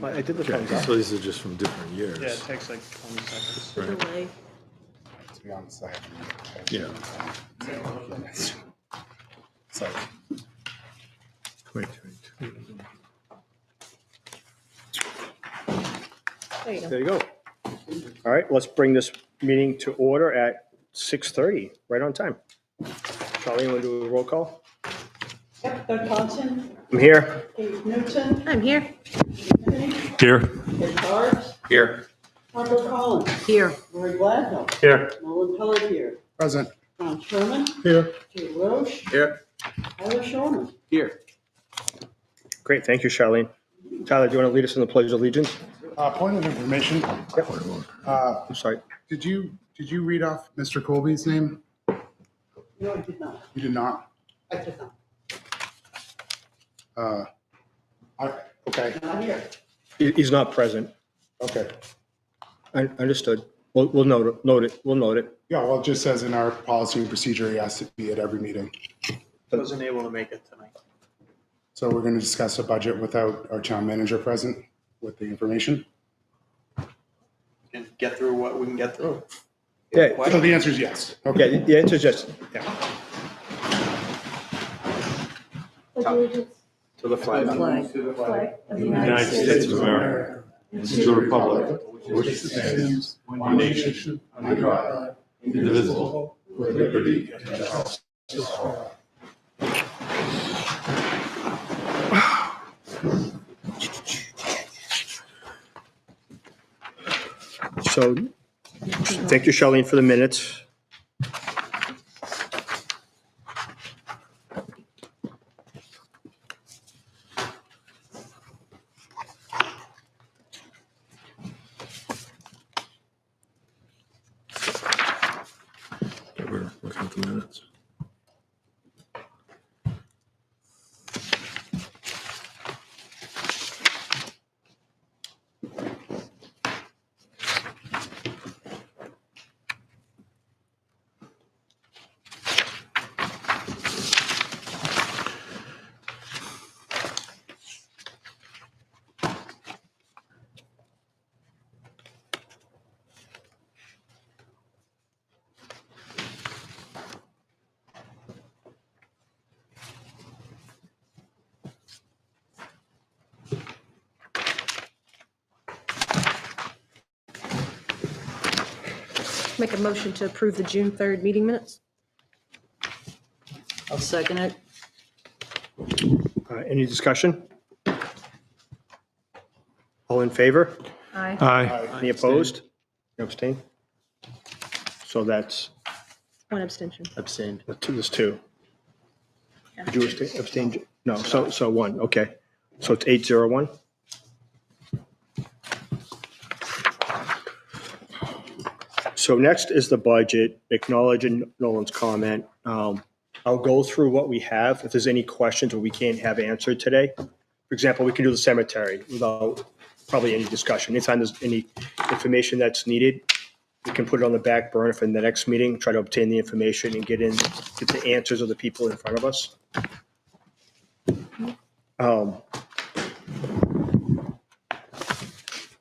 I did the thumbs Okay, up. so these are just from different years. Yeah, it takes like 20 seconds. Right. Delay. To be honest, I haven't. Yeah. So, 2022. There you go. There you go. All right, let's bring this meeting to order at 6:30, right on time. Charlie, you want to do a roll call? Yep, Doug Thompson, I'm here. Dave Newton, I'm here. Anthony, Here. Ed Barbs, Here. Marco Collins, Here. Lori Gladhill, Here. Nolan Pelletier, present. Ron Sherman, Here. Jay Roche, Here. Tyler Shorman. Here. Great, thank you, Charlene. Tyler, do you want to lead us in the Pledge of Allegiance? Point of information. I'm sorry. Did you read off Mr. Colby's name? No, I did not. You did not. I did not. Okay. Not here. He's not present. Okay. Understood. We'll note it. We'll note it. Yeah. Well, it just says in our policy and procedure he has to be at every meeting. Wasn't able to make it tonight. So we're going to discuss a budget without our town manager present with the information. And get through what we can get through. Yeah, So the answer is yes. yeah, Okay. the answer is yes. Yeah. To the flag. Flag. Flag of the United States of America. And to the republic which stands one nation under God, indivisible, with liberty and justice for all. So, thank you, Charlene, for the minutes. We're looking at the minutes. Make a motion to approve the June 3rd meeting minutes. I'll second it. Any discussion? All in favor? Aye. Aye. Any opposed? Abstain? So that's One abstention. abstained. There's two. Did you abstain? No, so one, okay. So it's 801? So next is the budget, acknowledging Nolan's comment. I'll go through what we have. If there's any questions or we can't have answered today, for example, we can do the cemetery without probably any discussion. Anytime there's any information that's needed, we can put it on the back burner for the next meeting, try to obtain the information and get the answers of the people in front of us.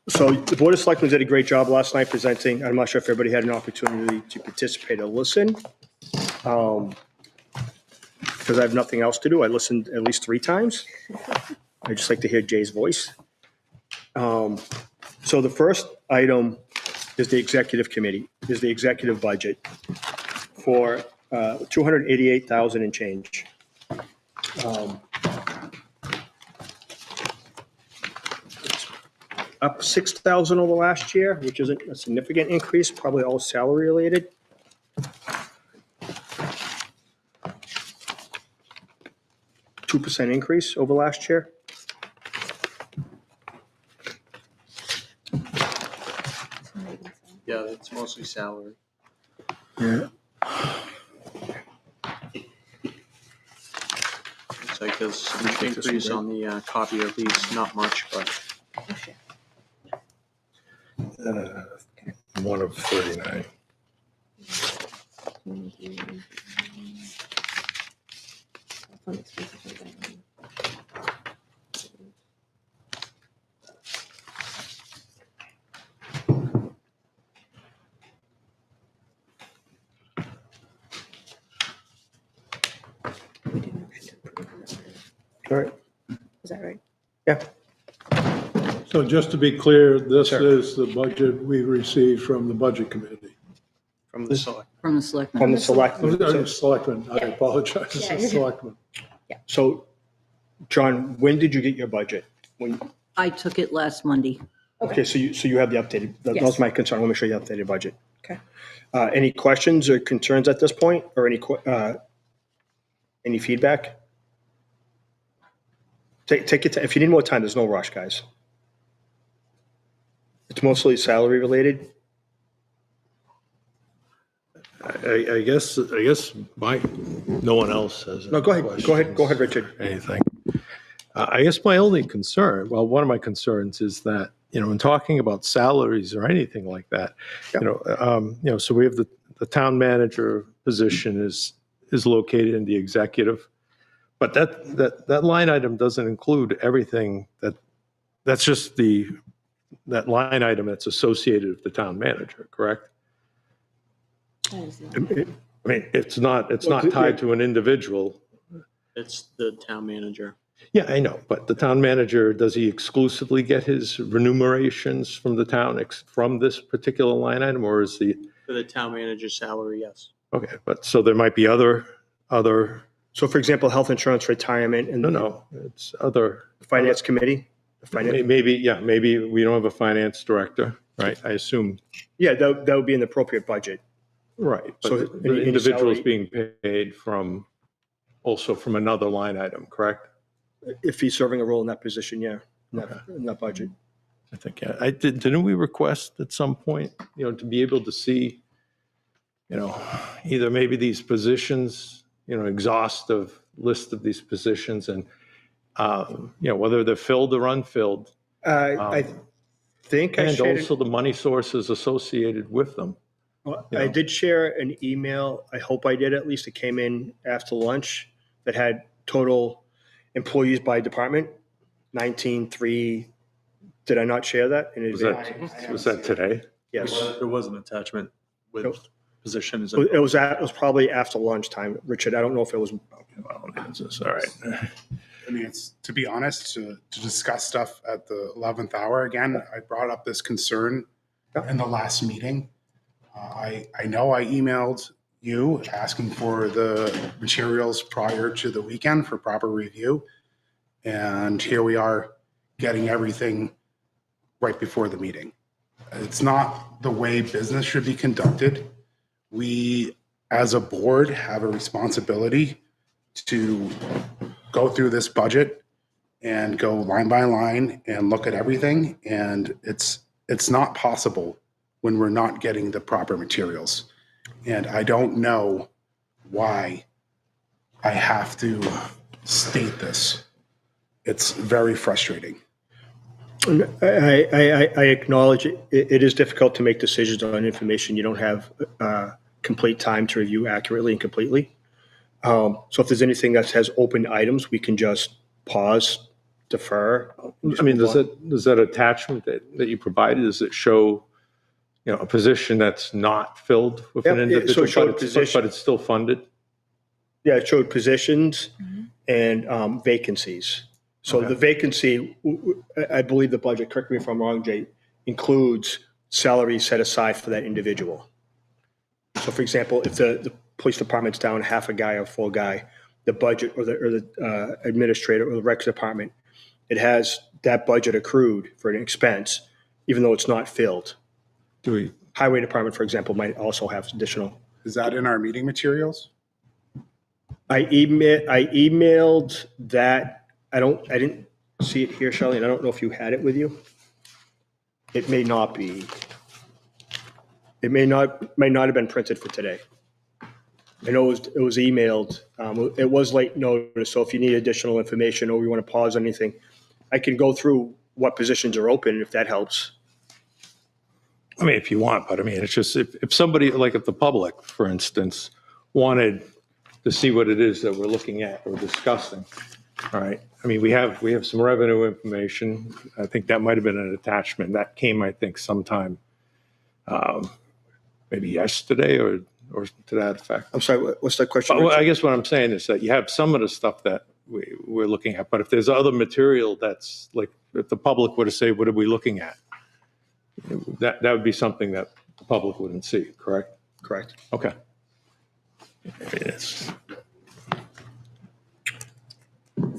So the Board of Selectmen did a great job last night presenting. I'm not sure if everybody had an opportunity to participate or listen. Because I have nothing else to do. I listened at least 3 times. I just like to hear Jay's voice. So the first item is the executive committee, is the executive budget for $288,000 and change. Up 6,000 over last year, which isn't a significant increase, probably all salary related. $2 increase over last year. Yeah, it's mostly salary. Yeah. It's like there's an increase on the copy of these, not much, but One of 39. All right. Is that right? Yeah. So just to be clear, this Sure. is the budget we received from the Budget Committee. From the select. From the selectmen. From the selectmen. Selectmen, I Yeah. apologize, it's Yeah, the you're good. Selectmen. So, John, when did you get your budget? When, I took it last Monday. okay, so you have the updated, that was Yes. my concern. I want to make sure you have the updated budget. Okay. Any questions or concerns at this point, or any feedback? Take it, if you need more time, there's no rush, guys. It's mostly salary related. I guess no one else has. No, go ahead, Richard. Anything. I guess my only concern, well, one of my concerns is that, in talking about salaries or anything like that, so we have the town manager position is located in the executive, but that line item doesn't include everything that's just that line item that's associated with the town manager, correct? I mean, it's not tied to an individual. It's the town manager. Yeah, I know, but the town manager, does he exclusively get his remunerations from the town, from this particular line item, or is the, For the town manager's salary, yes. okay, but so there might be other, So for example, health insurance, retirement, and no, it's other, finance committee. The finance, maybe we don't have a finance director, right? I assume, yeah, that would be an appropriate budget. right, So but the any individual is salary- being paid also from another line item, correct? If he's serving a role in that position, yeah, in that budget. I think, yeah. Didn't we request at some point, to be able to see, either maybe these positions, exhaustive list of these positions and, whether they're filled or unfilled, I think I and shared, also the money sources associated with them. I did share an email. I hope I did at least. It came in after lunch that had total employees by department, 19,300. Did I not share that? in advance? Was that today? Yes. There was an attachment with positions. It was probably after lunchtime, Richard. I don't know if it was. Well, it's just- all right. I mean, it's, to be honest, to discuss stuff at the 11th hour again, I brought up this concern in the last meeting. I know I emailed you asking for the materials prior to the weekend for proper review. And here we are getting everything right before the meeting. It's not the way business should be conducted. We, as a board, have a responsibility to go through this budget and go line by line and look at everything. And it's not possible when we're not getting the proper materials. And I don't know why I have to state this. It's very frustrating. I acknowledge it is difficult to make decisions on information you don't have complete time to review accurately and completely. So if there's anything that has open items, we can just pause, defer. I mean, does that attachment that you provided, does it show, a position that's not filled with an Yeah, so it individual, showed but position. it's still funded? Yeah, it showed positions and vacancies. So the vacancy, I believe the budget, correct me if I'm wrong, Jay, includes salary set aside for that individual. So for example, if the police department's down half a guy or full guy, the budget or the administrator or the recs department, it has that budget accrued for an expense, even though it's not filled. Do we, Highway department, for example, might also have additional. Is that in our meeting materials? I emailed that. I didn't see it here, Shelley, and I don't know if you had it with you. It may not be. It may not have been printed for today. I know it was emailed. It was late notice, so if you need additional information or you want to pause anything, I can go through what positions are open if that helps. I mean, if you want, but I mean, it's just, if somebody, like if the public, for instance, wanted to see what it is that we're looking at or discussing, all right? I mean, we have some revenue information. I think that might have been an attachment. That came, I think, sometime, maybe yesterday or to that effect. I'm sorry, what's that question? Well, Richard? I guess what I'm saying is that you have some of the stuff that we're looking at. But if there's other material that's like, if the public were to say, what are we looking at? That would be something that the public wouldn't see, correct? Correct. Okay. Yes.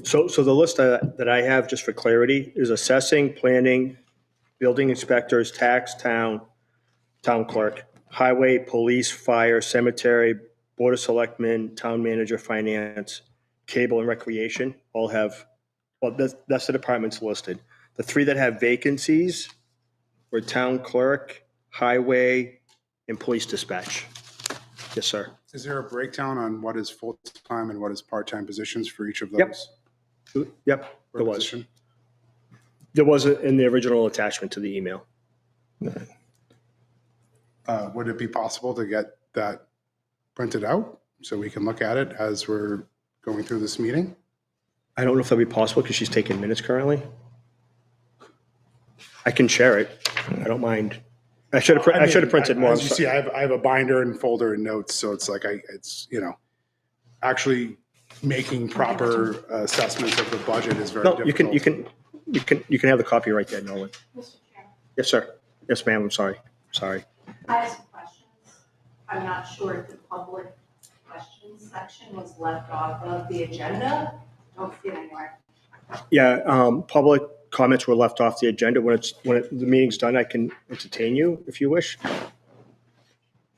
So the list that I have, just for clarity, is assessing, planning, building inspectors, tax, town clerk, highway, police, fire, cemetery, board of selectmen, town manager, finance, cable and recreation, all have, well, that's the departments listed. The three that have vacancies were town clerk, highway, and police dispatch. Yes, sir. Is there a breakdown on what is full-time and what is part-time positions for each of Yep. those? Yep, per there was. position? There was in the original attachment to the email. Would it be possible to get that printed out so we can look at it as we're going through this meeting? I don't know if that'd be possible because she's taking minutes currently. I can share it. I don't mind. I should have printed more. I'm As you see, sorry. I have a binder and folder and notes, so it's like actually making proper assessments of the budget is very No, difficult. you can have the copy right there, Nolan. Mr. Chairman, Yes, sir. Yes, ma'am. I'm sorry. Sorry. I have some questions. I'm not sure if the public questions section was left off of the agenda. Don't see it anywhere. Yeah, public comments were left off the agenda. The meeting's done, I can entertain you if you wish.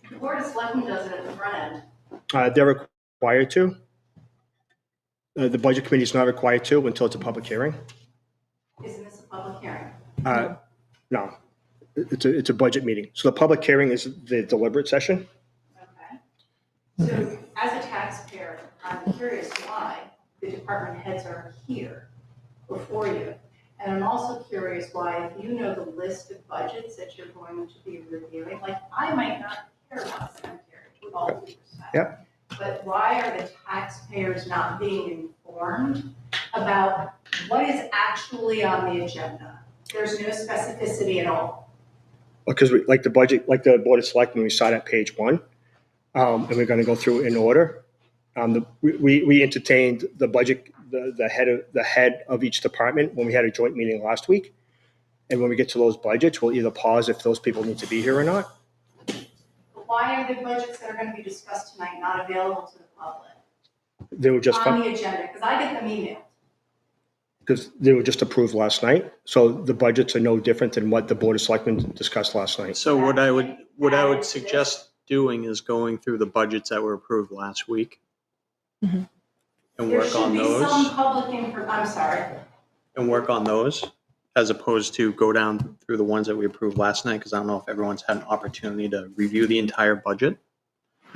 The Board of Selectmen does it at the front end. They're required to. The budget committee is not required to until it's a public hearing. Isn't this a public hearing? No, it's a budget meeting. So the public hearing is the deliberate session. Okay. So as a taxpayer, I'm curious why the department heads are here before you. And I'm also curious why, if you know the list of budgets that you're going to be reviewing, like I might not care about cemetery with all due respect. Yep. But why are the taxpayers not being informed about what is actually on the agenda? There's no specificity at all. Because like the budget, like the Board of Selectmen, we start at page 1, and we're going to go through in order. We entertained the budget, the head of each department when we had a joint meeting last week. And when we get to those budgets, we'll either pause if those people need to be here or not. But why are the budgets that are going to be discussed tonight not available to the public They were just on the agenda? Because I get them emailed. because they were just approved last night. So the budgets are no different than what the Board of Selectmen discussed last night. So what I would suggest doing is going through the budgets that were approved last week. Mhm. And There work on should be some those, public I'm sorry. as opposed to go down through the ones that we approved last night, because I don't know if everyone's had an opportunity to review the entire budget.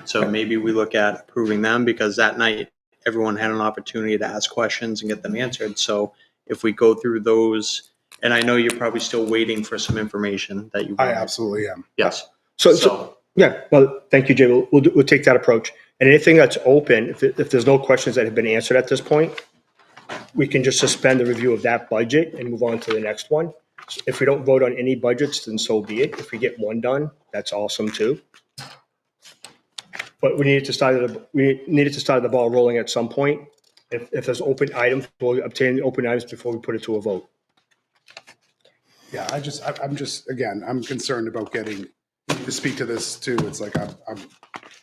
So maybe we look at approving them, because that night, everyone had an opportunity to ask questions and get them answered. So if we go through those, and I know you're probably still waiting for some information that you. I absolutely am. Yes. So yeah, well, thank you, Jay. We'll take that approach. And anything that's open, if there's no questions that have been answered at this point, we can just suspend the review of that budget and move on to the next one. If we don't vote on any budgets, then so be it. If we get one done, that's awesome too. But we needed to start the ball rolling at some point. If there's open items, we'll obtain the open items before we put it to a vote. Yeah, I'm concerned about getting to speak to this too. It's like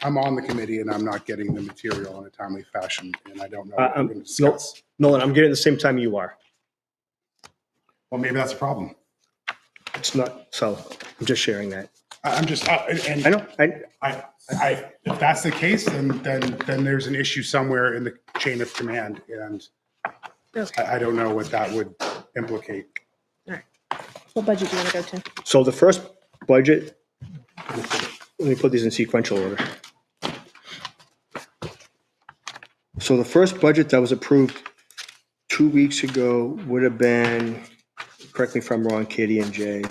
I'm on the committee and I'm not getting the material in a timely fashion, and I don't know what we're going to discuss. Nolan, I'm getting it the same time you are. Well, maybe that's a problem. It's not, so I'm just sharing that. I'm just, and I know, if that's the case, then there's an issue somewhere in the chain of command, and Okay. I don't know what that would implicate. What budget do you want to go to? so the first budget, let me put these in sequential order. So the first budget that was approved 2 weeks ago would have been, correct me if I'm wrong, Katie and Jay.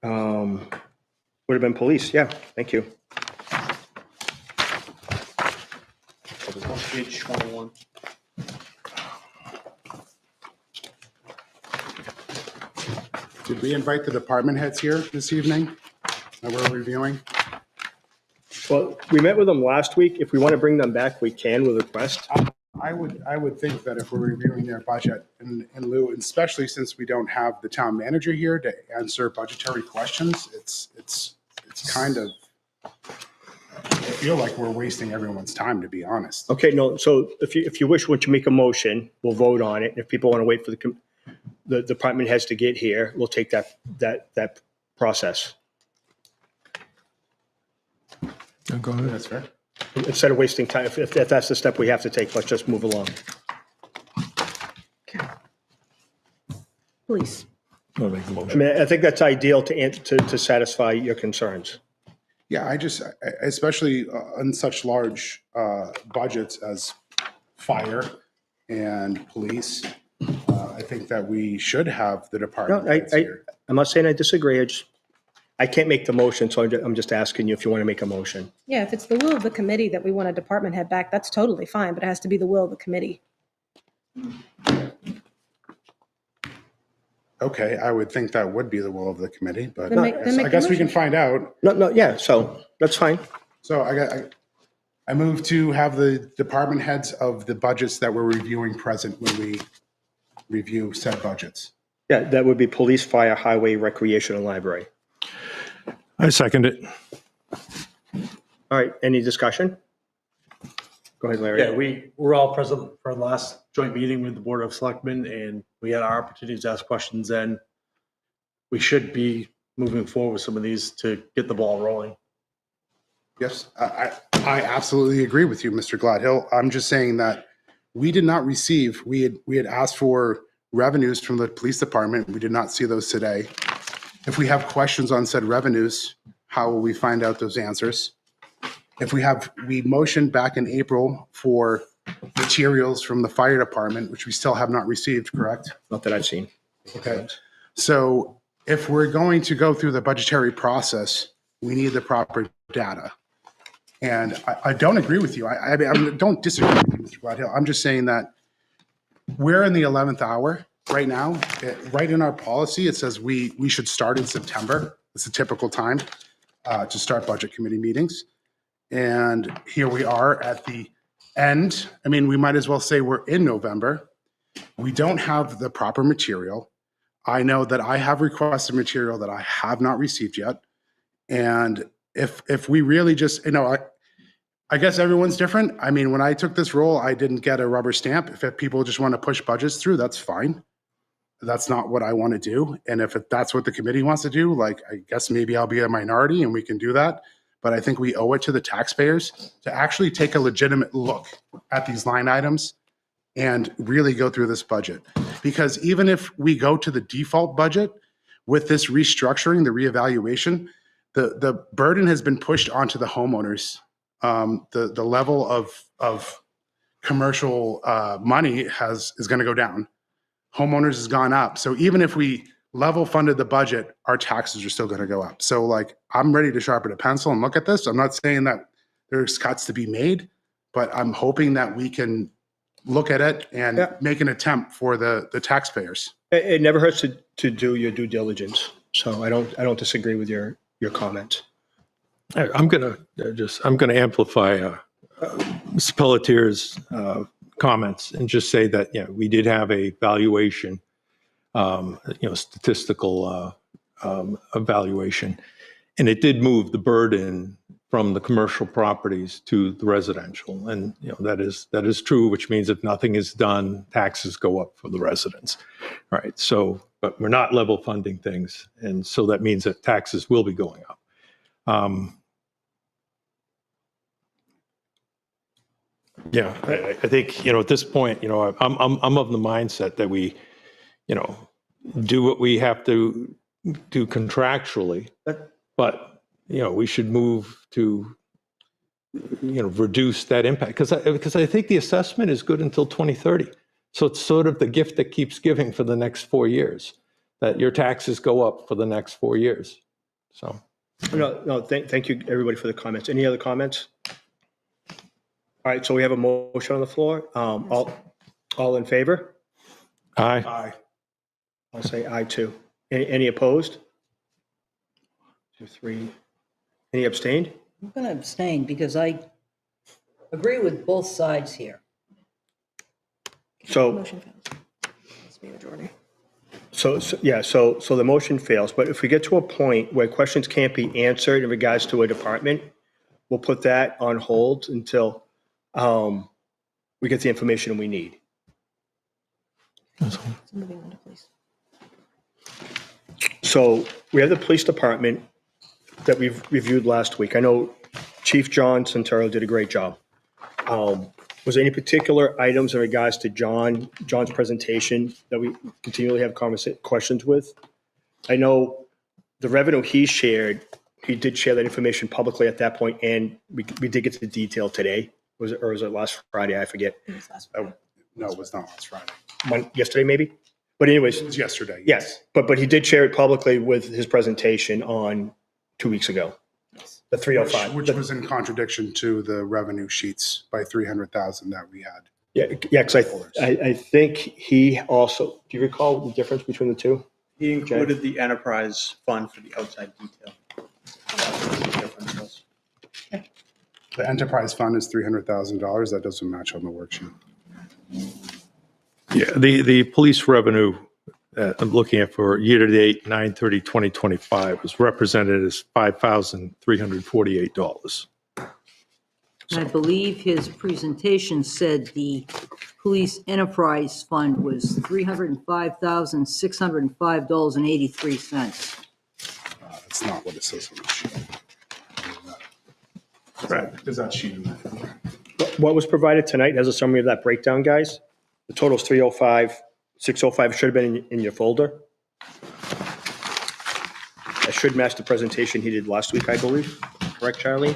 Would have been police, yeah, thank you. Page 21. Did we invite the department heads here this evening that we're reviewing? Well, we met with them last week. If we want to bring them back, we can with request. I would think that if we're reviewing their budget in lieu, especially since we don't have the town manager here to answer budgetary questions, it's kind of, I feel like we're wasting everyone's time, to be honest. Okay, no, so if you wish, once you make a motion, we'll vote on it. If people want to wait for the department heads to get here, we'll take that process. Go ahead. That's fair. Instead of wasting time, if that's the step we have to take, let's just move along. Please. I'll make the I motion. mean, I think that's ideal to satisfy your concerns. Yeah, especially on such large budgets as fire and police, I think that we should have the department No, heads here. I'm not saying I disagree. I can't make the motion, so I'm just asking you if you want to make a motion. Yeah, if it's the will of the committee that we want a department head back, that's totally fine, but it has to be the will of the committee. Okay, I would think that would be the will of the committee, but Then make I the guess we can motion. find out. No, yeah, so that's fine. So I move to have the department heads of the budgets that we're reviewing present when we review said budgets. Yeah, that would be police, fire, highway, recreation, and library. I second it. All right, any discussion? Go ahead, Larry. Yeah, we were all present for the last joint meeting with the Board of Selectmen, and we had our opportunities to ask questions then. We should be moving forward with some of these to get the ball rolling. Yes, I absolutely agree with you, Mr. Gladhill. I'm just saying that we did not receive, we had asked for revenues from the police department. We did not see those today. If we have questions on said revenues, how will we find out those answers? If we motioned back in April for materials from the fire department, which we still have not received, correct? Not that I've seen. Okay. So if we're going to go through the budgetary process, we need the proper data. And I don't agree with you. I don't disagree with you, Mr. Gladhill. I'm just saying that we're in the 11th hour right now. Right in our policy, it says we should start in September. It's a typical time to start budget committee meetings. And here we are at the end. I mean, we might as well say we're in November. We don't have the proper material. I know that I have requested material that I have not received yet. And if we really just, I guess everyone's different. I mean, when I took this role, I didn't get a rubber stamp. If people just want to push budgets through, that's fine. That's not what I want to do. And if that's what the committee wants to do, I guess maybe I'll be a minority and we can do that. But I think we owe it to the taxpayers to actually take a legitimate look at these line items and really go through this budget. Because even if we go to the default budget with this restructuring, the reevaluation, the burden has been pushed onto the homeowners. The level of commercial money is going to go down. Homeowners has gone up. So even if we level funded the budget, our taxes are still going to go up. So I'm ready to sharpen a pencil and look at this. I'm not saying that there's cuts to be made, but I'm hoping that we can look at it and make an attempt for the taxpayers. It never hurts to do your due diligence. So I don't disagree with your comment. I'm going to amplify Ms. Pelletier's comments and just say that, we did have a valuation, statistical evaluation, and it did move the burden from the commercial properties to the residential. And, that is true, which means if nothing is done, taxes go up for the residents. All right. So, but we're not level funding things. And so that means that taxes will be going up. I think, at this point, I'm of the mindset that we, do what we have to do contractually, but, we should move to, reduce that impact. Because I think the assessment is good until 2030. So it's sort of the gift that keeps giving for the next 4 years, that your taxes go up for the next 4 years. So. No, thank you, everybody, for the comments. Any other comments? All right, so we have a motion on the floor. All in favor? Aye. Aye. I'll say aye too. Any opposed? 2, 3. Any abstained? I'm going to abstain because I agree with both sides here. So, Motion fails. Must be a majority. so the motion fails, but if we get to a point where questions can't be answered in regards to a department, we'll put that on hold until we get the information we need. So moving on to police. So we have the police department that we've reviewed last week. I know Chief John Santoro did a great job. Was there any particular items in regards to John's presentation that we continually have questions with? I know the revenue he shared, he did share that information publicly at that point, and we did get to the detail today. Was it last Friday? I forget. It was last week. No, it was not last Friday. Yesterday, maybe? But anyways, It was yesterday. yes, but he did share it publicly with his presentation on 2 weeks ago. The 305. Which was in contradiction to the revenue sheets by 300,000 that we had. Yeah, because I think he also, do you recall the difference between the two? He included the enterprise fund for the outside detail. The enterprise fund is $300,000. That doesn't match on the worksheet. Yeah, the police revenue I'm looking at for year-to-date 9/30/2025 was represented as $5,348. I believe his presentation said the police enterprise fund was $305,605.83. That's not what it says on the sheet. Right. Is that sheet in there? What was provided tonight has a summary of that breakdown, guys. The total is 305, 605 should have been in your folder. That should match the presentation he did last week, I believe. Correct, Charlie?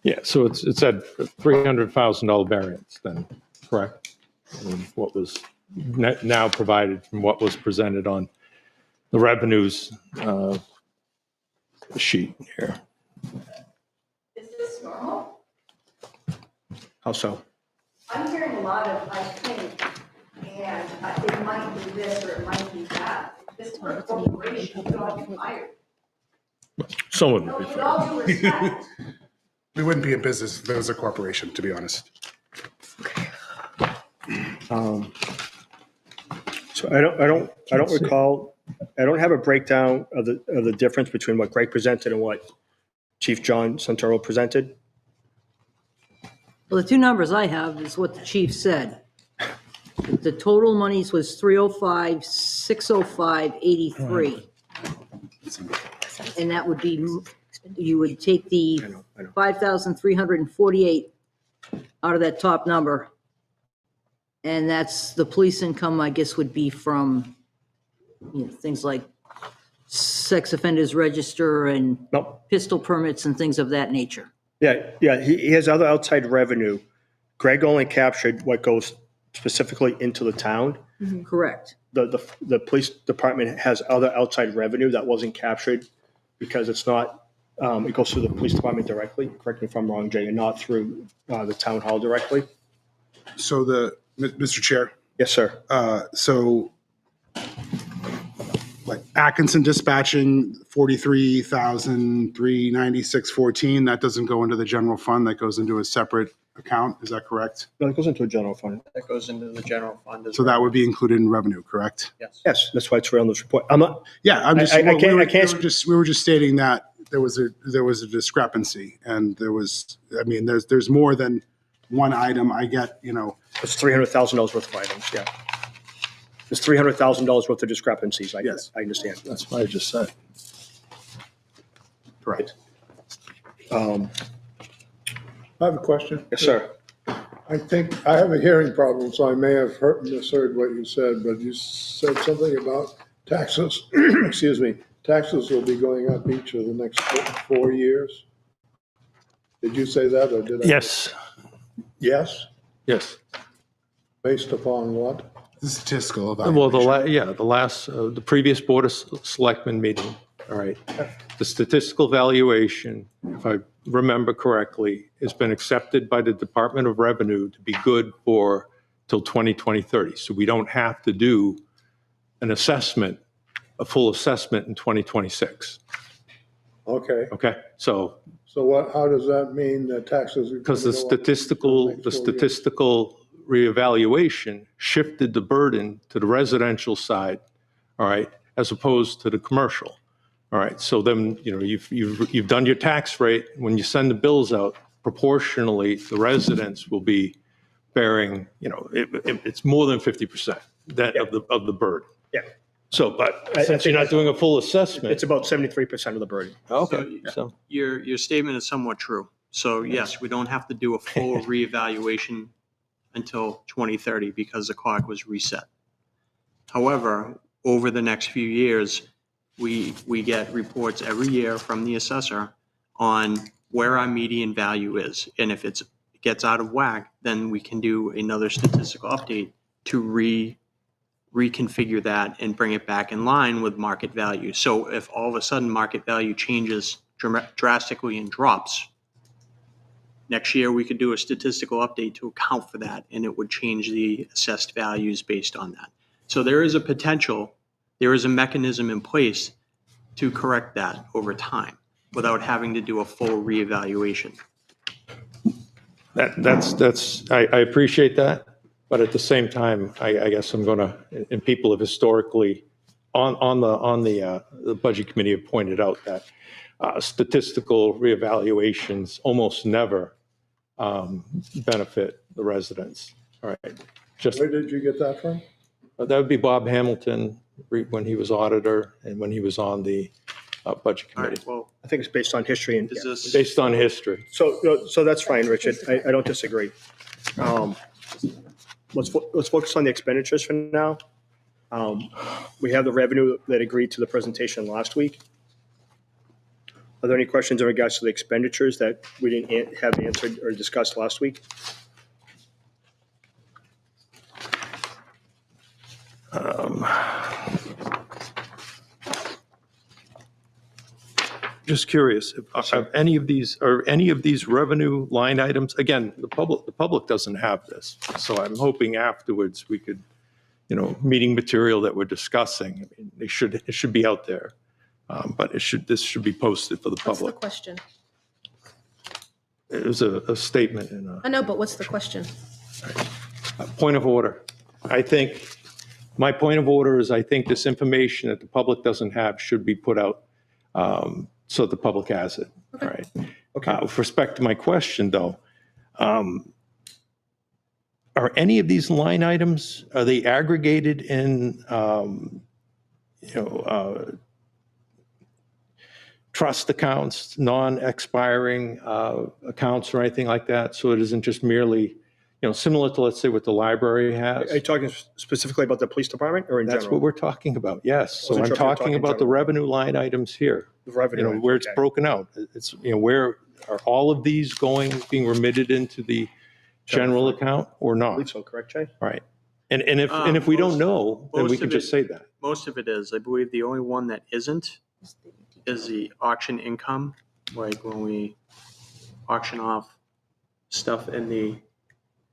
Yeah, so it's at $300,000 variance then, correct? I mean, what was now provided from what was presented on the revenues sheet here. Is this normal? How so? I'm hearing a lot of, I think, and it might be this or it might be that. This were a corporation, you all be fired. Someone No, would be with fine. all due respect, We wouldn't be in business if there was a corporation, to be honest. So I don't recall, I don't have a breakdown of the difference between what Greg presented and what Chief John Santoro presented. Well, the two numbers I have is what the chief said. The total monies was 305, 605.83. And that would be, you would take the I know. 5,348 out of that top number. And that's, the police income, I guess, would be from, things like sex offenders register and Nope. pistol permits and things of that nature. Yeah, he has other outside revenue. Greg only captured what goes specifically into the town. Correct. The police department has other outside revenue that wasn't captured because it's not, it goes through the police department directly. Correct me if I'm wrong, Jay, and not through the town hall directly. So Mr. Chair, Yes, sir. so like Atkinson dispatching, 43,396.14, that doesn't go into the general fund, that goes into a separate account, is that correct? No, it goes into a general fund. That goes into the general fund as So well. that would be included in revenue, correct? Yes. Yes, that's why it's right on this report. I'm not, Yeah, I'm just, I can't- we were just stating that there was a discrepancy, and there's more than one item, I get, it's $300,000 worth of items, yeah. There's $300,000 worth of discrepancies. Yes. I understand. That's what I just said. correct. Um, I have a question. Yes, sir. I think, I have a hearing problem, so I may have misheard what you said, but you said something about taxes, excuse me, taxes will be going up each of the next 4 years. Did you say that, or did I? Yes, Yes, yes. based upon what? The statistical Well, evaluation. the previous Board of Selectmen meeting, all right. The statistical valuation, if I remember correctly, has been accepted by the Department of Revenue to be good for till 2030. So we don't have to do an assessment, a full assessment in 2026. Okay, Okay, so so what, how does that mean that taxes? are because the gonna go up for statistical, next the 4 years? statistical reevaluation shifted the burden to the residential side, all right, as opposed to the commercial. All right, so then, you've done your tax rate. When you send the bills out, proportionally, the residents will be bearing, it's more than 50% of the burden. Yeah. So, but I since you're think not doing a full assessment. It's about 73% of the burden. Okay, so, Your statement is somewhat true. So yes, we don't have to do a full reevaluation until 2030 because the clock was reset. However, over the next few years, we get reports every year from the assessor on where our median value is. And if it gets out of whack, then we can do another statistical update to reconfigure that and bring it back in line with market value. So if all of a sudden market value changes drastically and drops, next year we could do a statistical update to account for that, and it would change the assessed values based on that. So there is a potential, there is a mechanism in place to correct that over time without having to do a full reevaluation. I appreciate that, but at the same time, I guess I'm gonna, and people have historically, on the Budget Committee have pointed out that statistical reevaluations almost never benefit the residents. All right, just, Where did you get that from? that would be Bob Hamilton when he was auditor and when he was on the Budget All Committee, right, well, I think it's based on history and. is this, based on history. So that's fine, Richard. I don't disagree. Let's focus on the expenditures for now. We have the revenue that agreed to the presentation last week. Are there any questions in regards to the expenditures that we didn't have answered or discussed last week? Just curious, are any of these revenue line items, again, the public doesn't have this. So I'm hoping afterwards we could, meeting material that we're discussing, I mean, it should be out there. But this should be posted for the What's the public. question? It was a statement and I know, but what's the question? a point of order. My point of order is I think this information that the public doesn't have should be put out so that the public has it. All right. Okay. With respect to my question, though, are any of these line items, are they aggregated in, trust accounts, non-expiring accounts or anything like that? So it isn't just merely, similar to, let's say, what the library has? Are you talking specifically about the police department or in general? That's what we're talking about, yes. So Wasn't I'm sure if you were talking talking about the general. revenue line items here. The revenue. Where it's okay. broken out. It's, where are all of these being remitted into the general account or I not? believe so, correct, Jay? Right. And if we don't know, then we most can of just it- say that. most of it is. I believe the only one that isn't is the auction income, like when we auction off stuff in the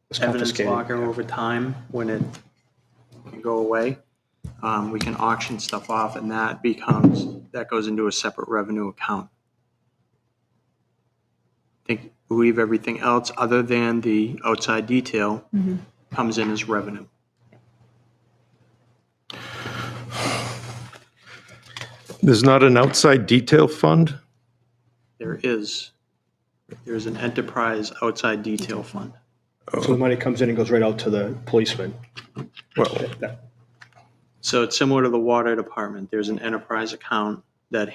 It's evidence confiscated. locker over time when it can go away. We can auction stuff off and that goes into a separate revenue account. I believe everything else other than the outside detail comes in as revenue. There's not an outside detail fund? There's an enterprise outside detail fund. So the money comes in and goes right out to the policeman. Well, That- So it's similar to the water department. There's an enterprise account that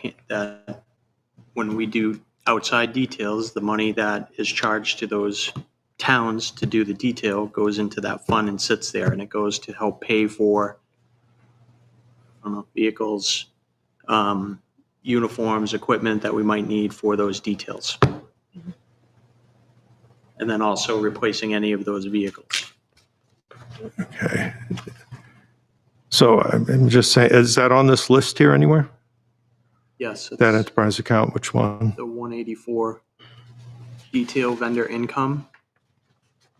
when we do outside details, the money that is charged to those towns to do the detail goes into that fund and sits there, and it goes to help pay for, I don't know, vehicles, uniforms, equipment that we might need for those details. And then also replacing any of those vehicles. okay. So I'm just saying, is that on this list here anywhere? Yes, That it's enterprise account, which one? the 184 detail vendor income.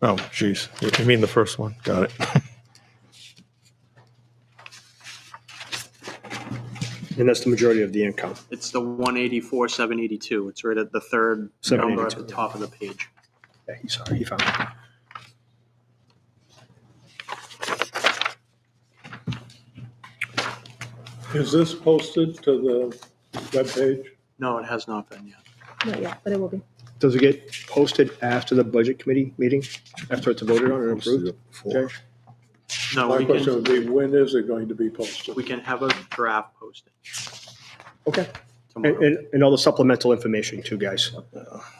Oh, geez. You mean the first one? Got it. And that's the majority of the income. It's the 184, 782. It's right at the third number at the 782. top of the page. Yeah, he found it. Is this posted to the webpage? No, it has not been yet. Not yet, but it will be. Does it get posted after the budget committee meeting, after it's voted on and approved? Okay. No, My we question can, would be, when is it going to be posted? we can have a draft posted Okay. tomorrow. And all the supplemental information too, guys,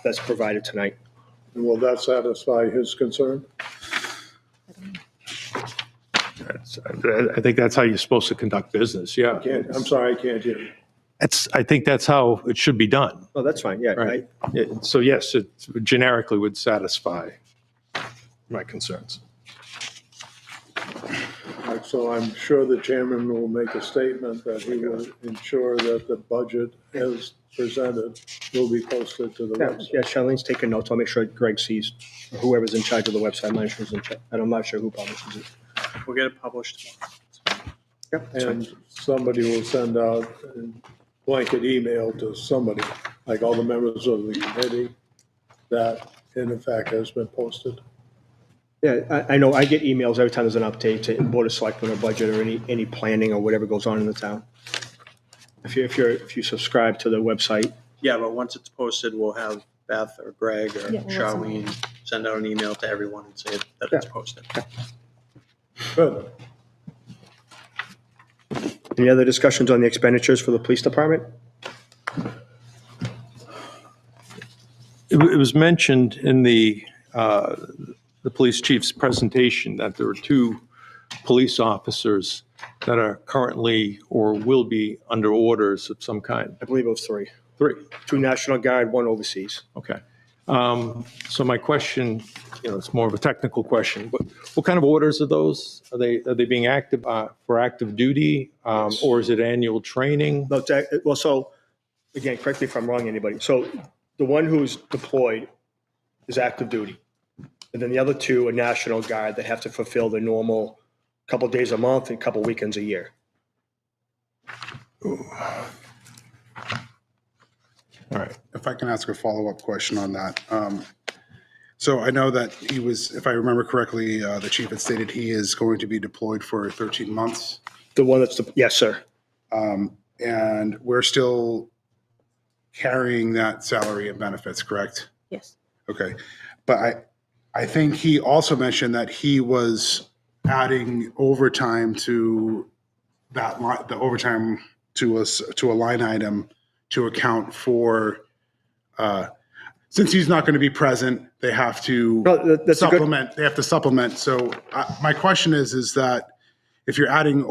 that's provided tonight. And will that satisfy his concern? I think that's how you're supposed to conduct business, yeah. I'm sorry, I can't hear you. I think that's how it should be done. Oh, that's fine, yeah. Right. So yes, it generically would satisfy my concerns. So I'm sure the chairman will make a statement that he will ensure that the budget as presented will be posted to the Yeah, website. yeah, Charlene's taking notes. I'll make sure Greg sees, or whoever's in charge of the website. I'm not sure who's in charge, and I'm not sure who publishes it. We'll get it published tomorrow. Yep, that's fine. And somebody will send out a blanket email to somebody, like all the members of the committee, that in fact has been posted. Yeah, I know I get emails every time there's an update to Board of Selectmen or budget or any planning or whatever goes on in the town. If you subscribe to the website, Yeah, but once it's posted, we'll have Beth or Greg or Yeah, we'll let Charlene send out an email to everyone and say that it's posted. Good. any other discussions on the expenditures for the police department? It was mentioned in the police chief's presentation that there are 2 police officers that are currently or will be under orders of some kind. I believe it was 3. 3, 2 National Guard, 1 overseas. okay. So my question, it's more of a technical question, but what kind of orders are those? Are they being active for active duty, or is it annual training? No, well, so, again, correct me if I'm wrong, anybody. So the one who's deployed is active duty. And then the other 2 are National Guard that have to fulfill the normal couple days a month and couple weekends a year. All right. If I can ask a follow-up question on that. So I know that he was, if I remember correctly, the chief had stated he is going to be deployed for 13 months. The one that's, yes, sir. And we're still carrying that salary and benefits, correct? Yes. Okay. But I think he also mentioned that he was adding overtime to that line, the overtime to a line item to account for, since he's not going to be present, they have to No, that's a good, supplement, they have to supplement. So my question is that if you're adding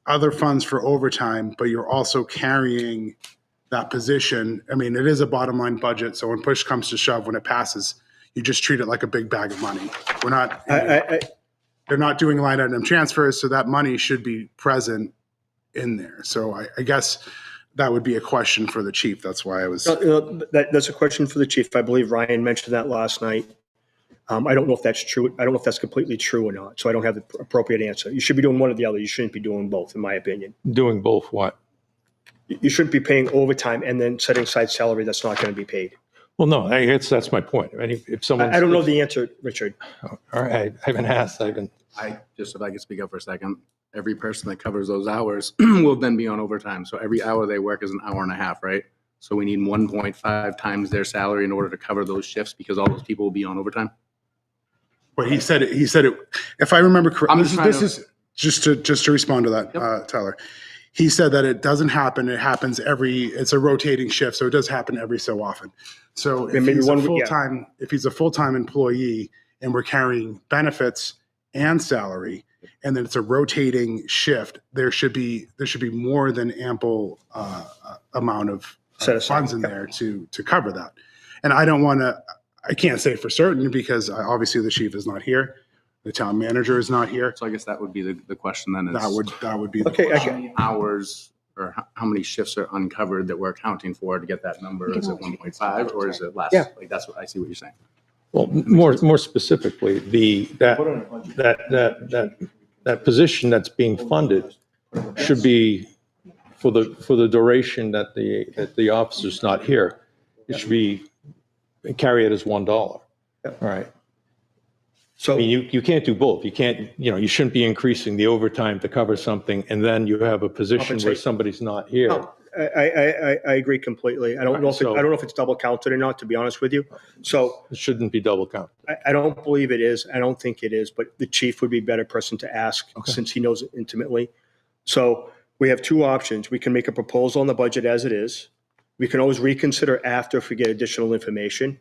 other funds for overtime, but you're also carrying that position, I mean, it is a bottom line budget. So when push comes to shove, when it passes, you just treat it like a big bag of money. We're not, they're not doing line item transfers, so that money should be present in there. So I guess that would be a question for the chief. That's why I was. that's a question for the chief. I believe Ryan mentioned that last night. I don't know if that's true. I don't know if that's completely true or not. So I don't have the appropriate answer. You should be doing one or the other. You shouldn't be doing both, in my opinion. Doing both what? You shouldn't be paying overtime and then setting aside salary that's not going to be paid. Well, no, I guess that's my point. I mean, if someone. I don't know the answer, Richard. All right, I haven't asked, I haven't. If I could speak up for a second, every person that covers those hours will then be on overtime. So every hour they work is an hour and a half, right? So we need 1.5 times their salary in order to cover those shifts because all those people will be on overtime. But he said it, if I remember I'm correctly, just this trying is just to respond to that, Tyler. He said that it doesn't happen. It happens it's a rotating shift. So it does happen every so often. So if maybe he's one a week, full-time employee and we're carrying benefits and salary, and then it's a rotating shift, there should be more than ample amount of Set aside, funds in there to cover that. And I can't say for certain because obviously the chief is not here. The town manager is not here. So I guess that would be the question then is That would be the Okay, question. how many hours or how many shifts are uncovered that we're accounting for to get that number? Is it 1.5 or is it less? Yeah. Like that's what I see what you're saying. Well, more specifically, that position that's being funded should be for the duration that the officer's not here. It should be carry it as $1. All right. So. mean, you can't do both. You can't, you shouldn't be increasing the overtime to cover something, and then you have a position where Compensate. somebody's not here. No, I agree completely. I don't know if, So- I don't know if it's double counted or not, to be honest with you. So It shouldn't be double count. I don't believe it is. I don't think it is, but the chief would be a better person to ask since he knows it intimately. So we have two options. We can make a proposal on the budget as it is. We can always reconsider after if we get additional information,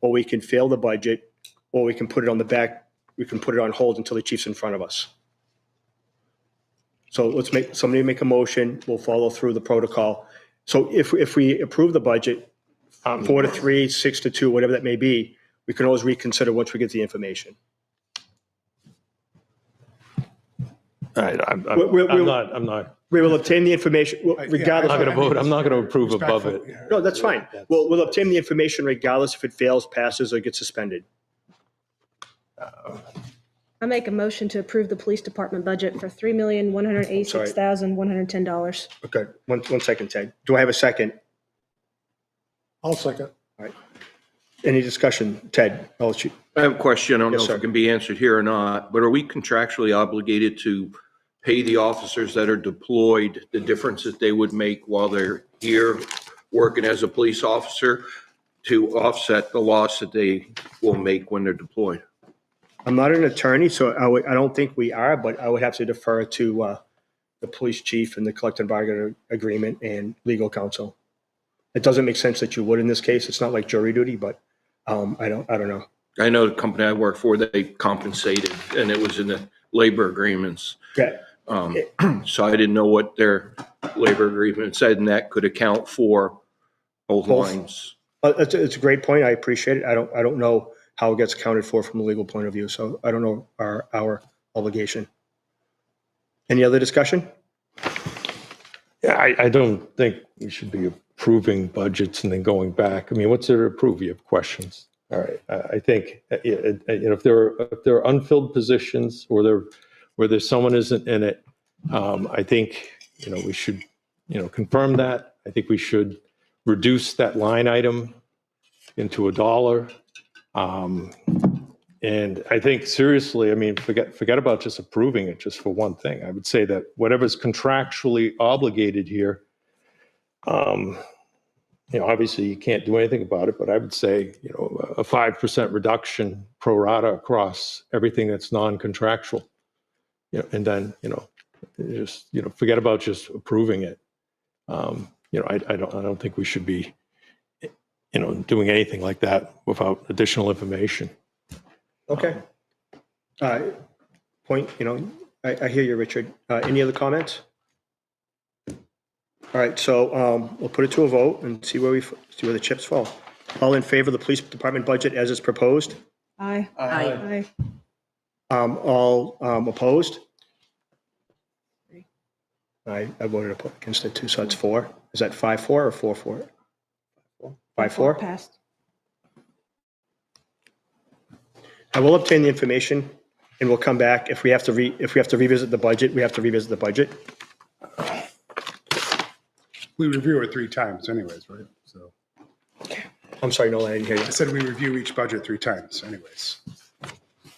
or we can fail the budget, or we can put it on the back, we can put it on hold until the chief's in front of us. So let's somebody make a motion, we'll follow through the protocol. So if we approve the budget, 4-3, 6-2, whatever that may be, we can always reconsider once we get the information. All right, I'm not We will obtain the information regardless. going to vote. I'm not going to approve above it. No, that's fine. We'll obtain the information regardless if it fails, passes, or gets suspended. I make a motion to approve the police department budget for $3,186,110. Okay, one second, Ted. Do I have a second? I'll second. Any discussion? Ted, I'll let you. I have a question. I don't know Yes, if sir. it can be answered here or not, but are we contractually obligated to pay the officers that are deployed the difference that they would make while they're here working as a police officer to offset the loss that they will make when they're deployed? I'm not an attorney, so I don't think we are, but I would have to defer to the police chief and the collective bargaining agreement and legal counsel. It doesn't make sense that you would in this case. It's not like jury duty, but I don't know. I know the company I work for, they compensated and it was in the labor agreements. Yeah. So I didn't know what their labor agreement said, and that could account for both Both. lines. It's a great point. I appreciate it. I don't know how it gets accounted for from a legal point of view, so I don't know our obligation. Any other discussion? Yeah, I don't think we should be approving budgets and then going back. I mean, what's there to approve? You have questions. All right. I think if there are unfilled positions or where there's someone isn't in it, I think we should confirm that. I think we should reduce that line item into $1. And I think seriously, I mean, forget about just approving it just for one thing. I would say that whatever's contractually obligated here, obviously you can't do anything about it, but I would say, a 5% reduction pro rata across everything that's non-contractual, and then, just, forget about just approving it. I don't think we should be, doing anything like that without additional information. Okay. Point, I hear you, Richard. Any other comments? All right, so we'll put it to a vote and see where the chips fall. All in favor of the police department budget as is proposed? Aye. Aye. All opposed? I voted against it too, so that's 4. Is that 5-4 or 4-4? 5-4? Passed. I will obtain the information and we'll come back. If we have to revisit the budget, we have to revisit the budget. We review it 3 times anyways, right? So I'm sorry, Nolan, I didn't hear you. I said we review each budget 3 times anyways.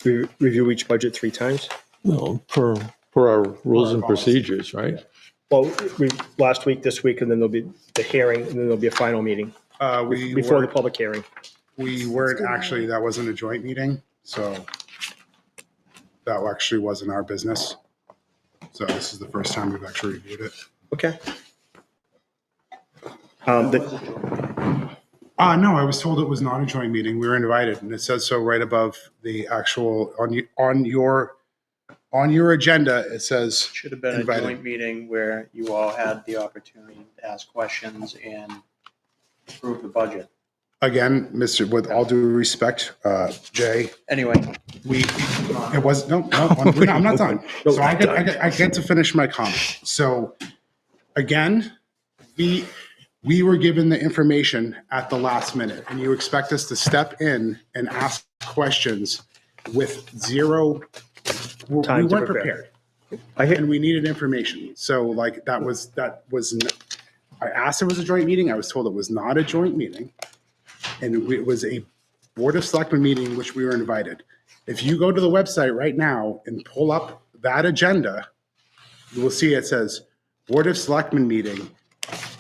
We review each budget 3 times? Well, per our rules and procedures, right? Well, last week, this week, and then there'll be the hearing, and then there'll be a final meeting before the public hearing. We weren't actually, that wasn't a joint meeting, so that actually wasn't our business. So this is the first time we've actually reviewed it. Okay. No, I was told it was not a joint meeting. We were invited, and it says so right above the actual, on your agenda, it says Should have been a invited. joint meeting where you all had the opportunity to ask questions and approve the budget. Again, with all due respect, Jay, Anyway, it was, no, I'm not done. So I get to finish my comment. So again, we were given the information at the last minute, and you expect us to step in and ask questions with zero, we Time to weren't prepare. prepared. And we needed information. So like that was, I asked if it was a joint meeting. I was told it was not a joint meeting. And it was a Board of Selectmen meeting in which we were invited. If you go to the website right now and pull up that agenda, you will see it says Board of Selectmen meeting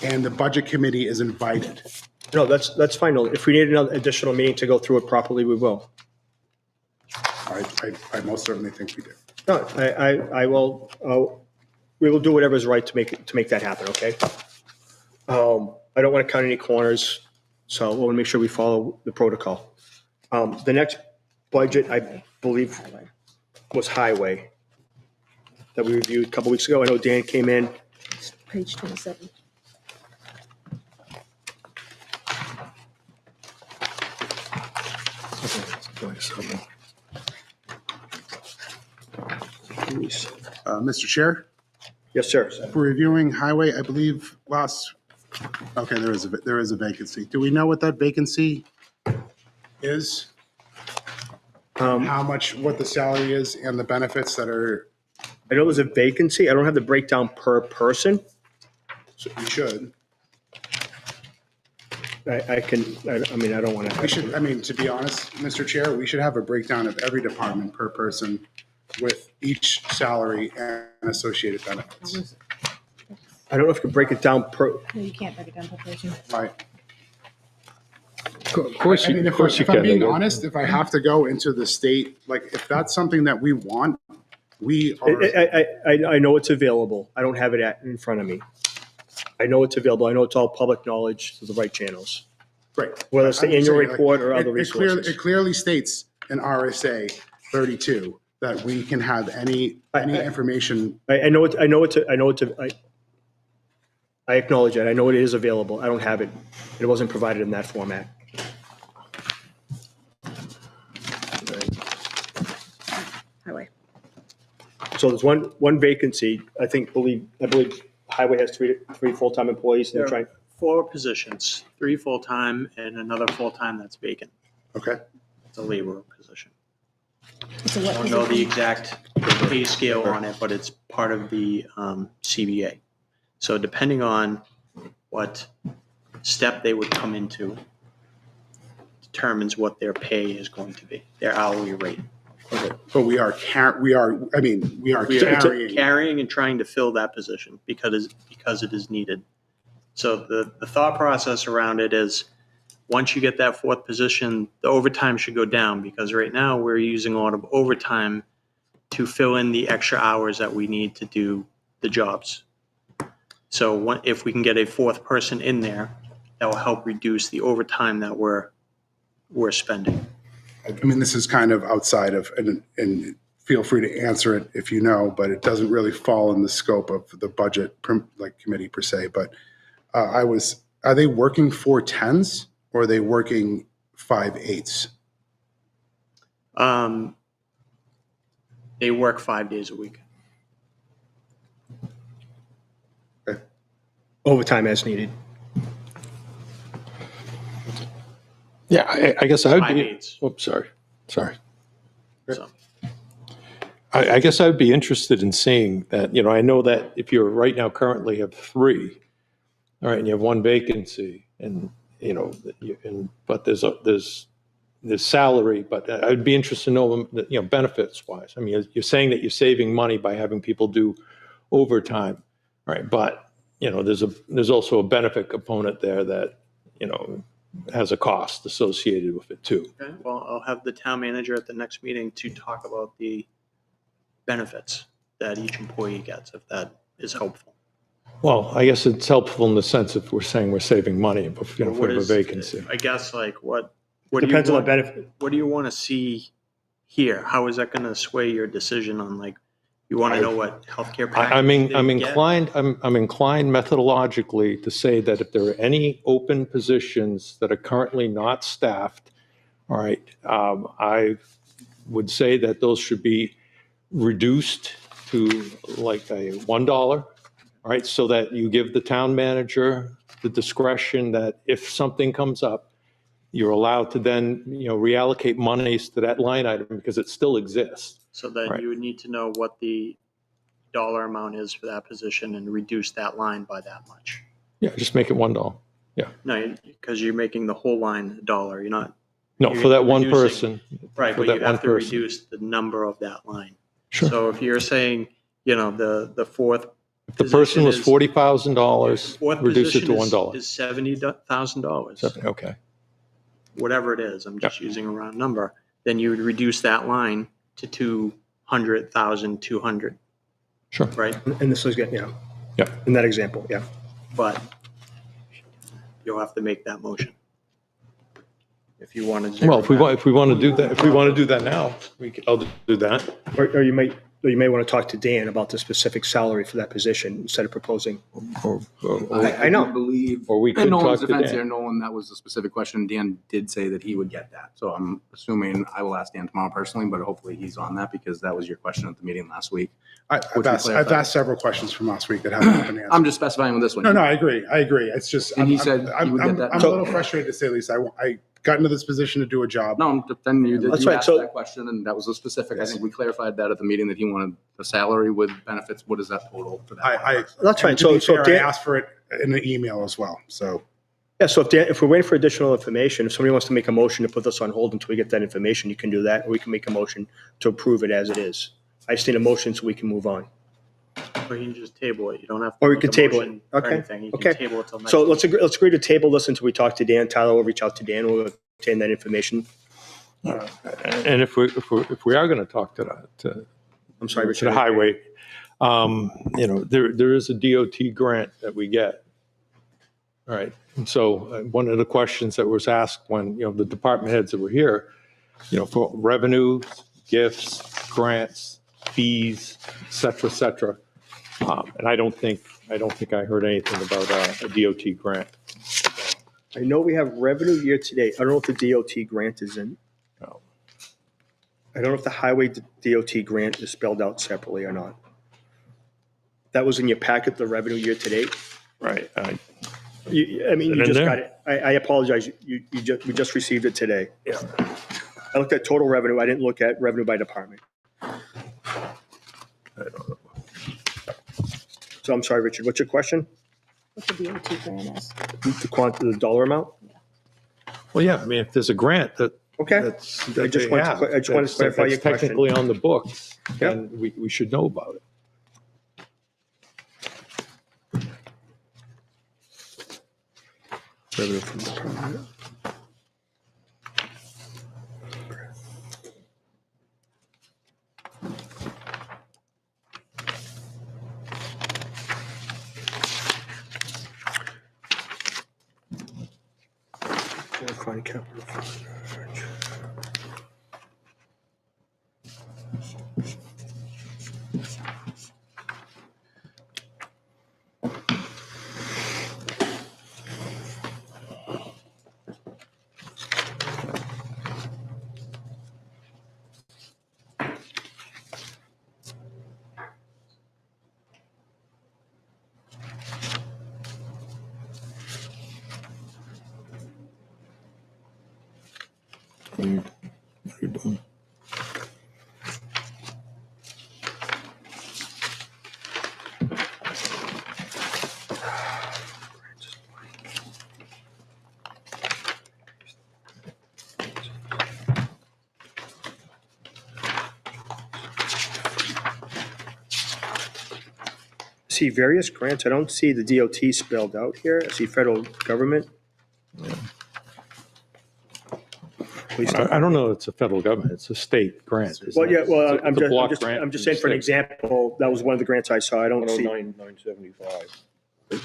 and the Budget Committee is invited. No, that's fine. If we need another additional meeting to go through it properly, we will. I most certainly think we do. No, I will, we will do whatever is right to make that happen, okay? I don't want to cut any corners, so we'll make sure we follow the protocol. The next budget, I believe, was highway that we reviewed a couple weeks ago. I know Dan came in. Page 27. Mr. Chair, Yes, sir. for reviewing highway, I believe okay, there is a vacancy. Do we know what that vacancy is? How much, what the salary is and the benefits that are, I know there's a vacancy. I don't have the breakdown per person. so we should. I mean, I don't want to. We should, I mean, to be honest, Mr. Chair, we should have a breakdown of every department per person with each salary and associated benefits. I don't know if you can break it down per, No, you can't break it down per person. Right. Of course I mean, you if I'm can. being honest, if I have to go into the state, like, if that's something that we want, we are, I know it's available. I don't have it in front of me. I know it's available. I know it's all public knowledge to the right channels, right. whether it's the I'm just annual saying, like, report or other it resources. It clearly states in RSA 32 that we can have any information. I acknowledge that. I know it is available. I don't have it. It wasn't provided in that format. Highway. So there's one vacancy. I believe highway has three full-time employees. They're trying. 4 positions, 3 full-time and another full-time that's vacant. Okay. It's a laborer position. So I what don't know the position? exact pay scale on it, but it's part of the CBA. So depending on what step they would come into determines what their pay is going to be, their hourly rate. Okay. But we are carrying. We are carrying and trying to fill that position because it is needed. So the thought process around it is once you get that 4th position, the overtime should go down because right now we're using a lot of overtime to fill in the extra hours that we need to do the jobs. So if we can get a 4th person in there, that will help reduce the overtime that we're spending. I mean, this is kind of outside of, and feel free to answer it if you know, but it doesn't really fall in the scope of the budget committee per se. But are they working 4/10s or are they working 5/8s? They work 5 days a week. Overtime as needed. Yeah, I guess I would be, 5/8. oops, sorry. So. I guess I'd be interested in seeing that, I know that if you're right now currently have 3, all right, and you have 1 vacancy and, but there's salary, but I'd be interested to know, benefits wise. I mean, you're saying that you're saving money by having people do overtime, right? But, there's also a benefit component there that, has a cost associated with it too. Okay, well, I'll have the town manager at the next meeting to talk about the benefits that each employee gets, if that is helpful. Well, I guess it's helpful in the sense if we're saying we're saving money, if we have a vacancy. I guess like what do Depends you on the want, benefit. what do you want to see here? How is that going to sway your decision on like, you want to know what healthcare package I'm they get? inclined methodologically to say that if there are any open positions that are currently not staffed, all right, I would say that those should be reduced to like a $1, all right, so that you give the town manager the discretion that if something comes up, you're allowed to then, reallocate monies to that line item because it still exists. So then Right. you would need to know what the dollar amount is for that position and reduce that line by that much. Yeah, just make it $1. No, because you're making the whole line $1. You're not No, You're for that one reducing- person. Right, for but that you have one to person. reduce the number of that line. Sure. So if you're saying, the fourth. If the person was position is- $40,000, fourth reduce it to position is- $1. Is $70,000, Okay. whatever it is, I'm just using a round number, then you would reduce that line to 200,200, Sure. right? And this is, yeah. Yeah. In that example, yeah. But you'll have to make that motion. If you want to. Well, if we want to do that now, I'll do that. Or you may want to talk to Dan about the specific salary for that position instead of proposing. I know. do believe, Or we could in Nolan's talk to defense Dan. here, Nolan, that was a specific question. Dan did say that he would get that. So I'm assuming I will ask Dan tomorrow personally, but hopefully he's on that because that was your question at the meeting last week. I've Which we asked clarified. several questions from last week that haven't been answered. I'm just specifying with this one. No, I agree. It's just, And he said he would get that. I'm a little frustrated to say the least. I got into this position to do a job. No, I'm defending you. That's You right. asked So- that question and that was a specific. I think we clarified that at the meeting that he wanted the salary with benefits. What is that total for that? one person? That's fine. and to be So fair, Dan- I asked for it in an email as well. So Yeah, so if we're waiting for additional information, if somebody wants to make a motion to put this on hold until we get that information, you can do that, or we can make a motion to approve it as it is. I just need a motion so we can move on. Or you can just table it. You don't have. to Or we make could a table it. motion for Okay. anything. You Okay. can table it till next. So week. let's agree to table this until we talk to Dan. Tyler will reach out to Dan. We'll obtain that information. And if we are going to talk to I'm sorry, to Richard. the highway, there is a DOT grant that we get. All right. And so one of the questions that was asked when, the department heads that were here, for revenue, gifts, grants, fees, et cetera. And I don't think I heard anything about a DOT grant. I know we have revenue year to date. I don't know if the DOT grant is in. No. I don't know if the highway DOT grant is spelled out separately or not. That was in your packet, the revenue year to date. Right. You Is it in just there? got it. I apologize. We just received it today. Yeah. I looked at total revenue. I didn't look at revenue by department. I don't know. So I'm sorry, Richard. What's your question? What the DOT grant is. The dollar amount? Well, yeah, I mean, if there's a grant that Okay. that's. I just wanted to clarify your that's question. technically on the books, Yeah. then we should know about it. Revenue from department. Find capital. See various grants. I don't see the DOT spelled out here. I see federal government. Police I don't know, it's a federal government, it's a state grant. isn't Well, it? yeah, well, It's a- I'm it's a block just grant from saying the for an state. example, that was one of the grants I saw. I don't see. 109,975.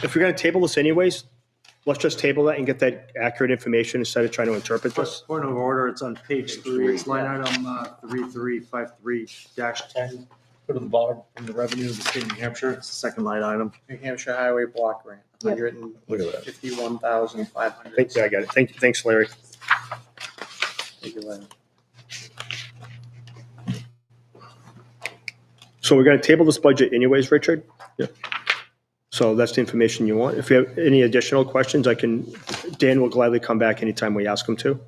If we're going to table this anyways, let's just table that and get that accurate information instead of trying to interpret this. Point of order, it's on page 3, it's line item 3353-10. Go to the bottom from the revenue of the state of New Hampshire, it's the second line item. New Hampshire Highway Block Grant, Yep. Look at that. $151,500. Yeah, I got it. Thanks, Larry. Thank you, Larry. So we're going to table this budget anyways, Richard? Yeah. So that's the information you want. If you have any additional questions, Dan will gladly come back anytime we ask him to.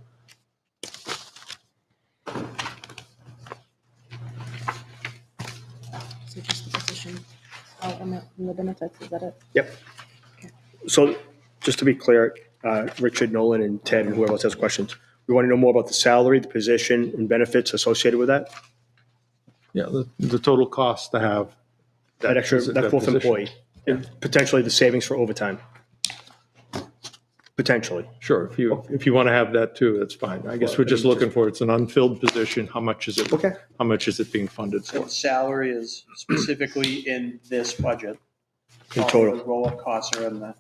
So just the position. And the benefits, is that it? Yep. So just to be clear, Richard, Nolan, and Ted, and whoever else has questions, You want to know more about the salary, the position, and benefits associated with that? Yeah, the total cost to have. That extra, that fourth position. employee, and potentially the savings for overtime. Potentially. Sure, if you want to have that too, that's fine. I guess we're just looking for, it's an unfilled position. How much is it? Okay. How much is it being funded for? So salary is specifically in this budget. In All total. the roll-up costs are in the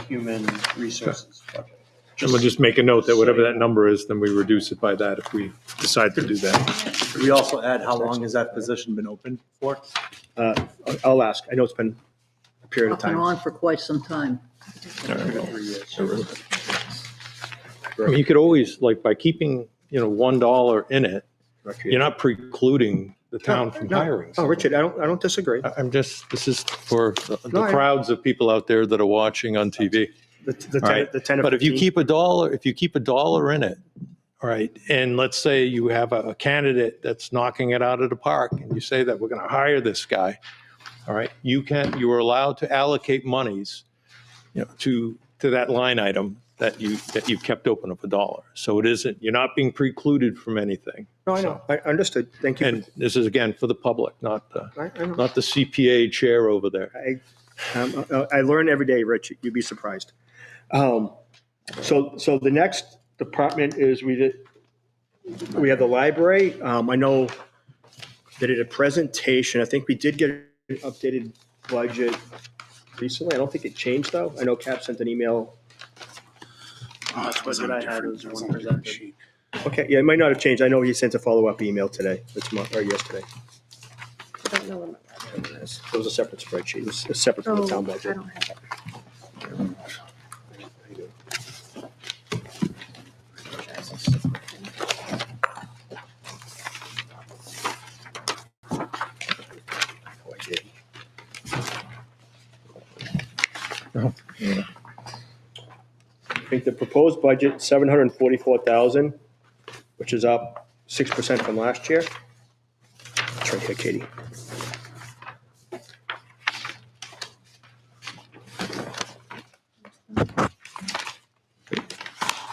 human resources budget. And we'll just make a note that whatever that number is, then we reduce it by that if we decide to do that. Could we also add how long has that position been open for? I'll ask. I know it's been a period of Off and time. on for quite some time. 3 years. I mean, you could always, like, by keeping, $1 in it, you're not precluding the town from hiring. Oh, Richard, I don't disagree. This is for the No, I- crowds of people out there that are watching on TV. The All right. 10 or But if you 15 keep a dollar in it, all right, and let's say you have a candidate that's knocking it out of the park, and you say that we're going to hire this guy, all right, you are allowed to allocate monies, to that line item that you've kept open of $1. So it isn't, you're not being precluded from anything. No, I know. I understood. Thank you. And this is again for the public, not the I know. not the CPA chair over there. I learn every day, Rich. You'd be surprised. So the next department is we have the library. I know they did a presentation. I think we did get an updated budget recently. I don't think it changed though. I know Cap sent an email. That's what I had was one presented. Okay, yeah, it might not have changed. I know he sent a follow-up email today, or yesterday. I don't know what my It was a separate spreadsheet. It was separate from the town I budget. don't have it. Oh, I did. I think the proposed budget, 744,000, which is up 6% from last year. It's right here, Katie.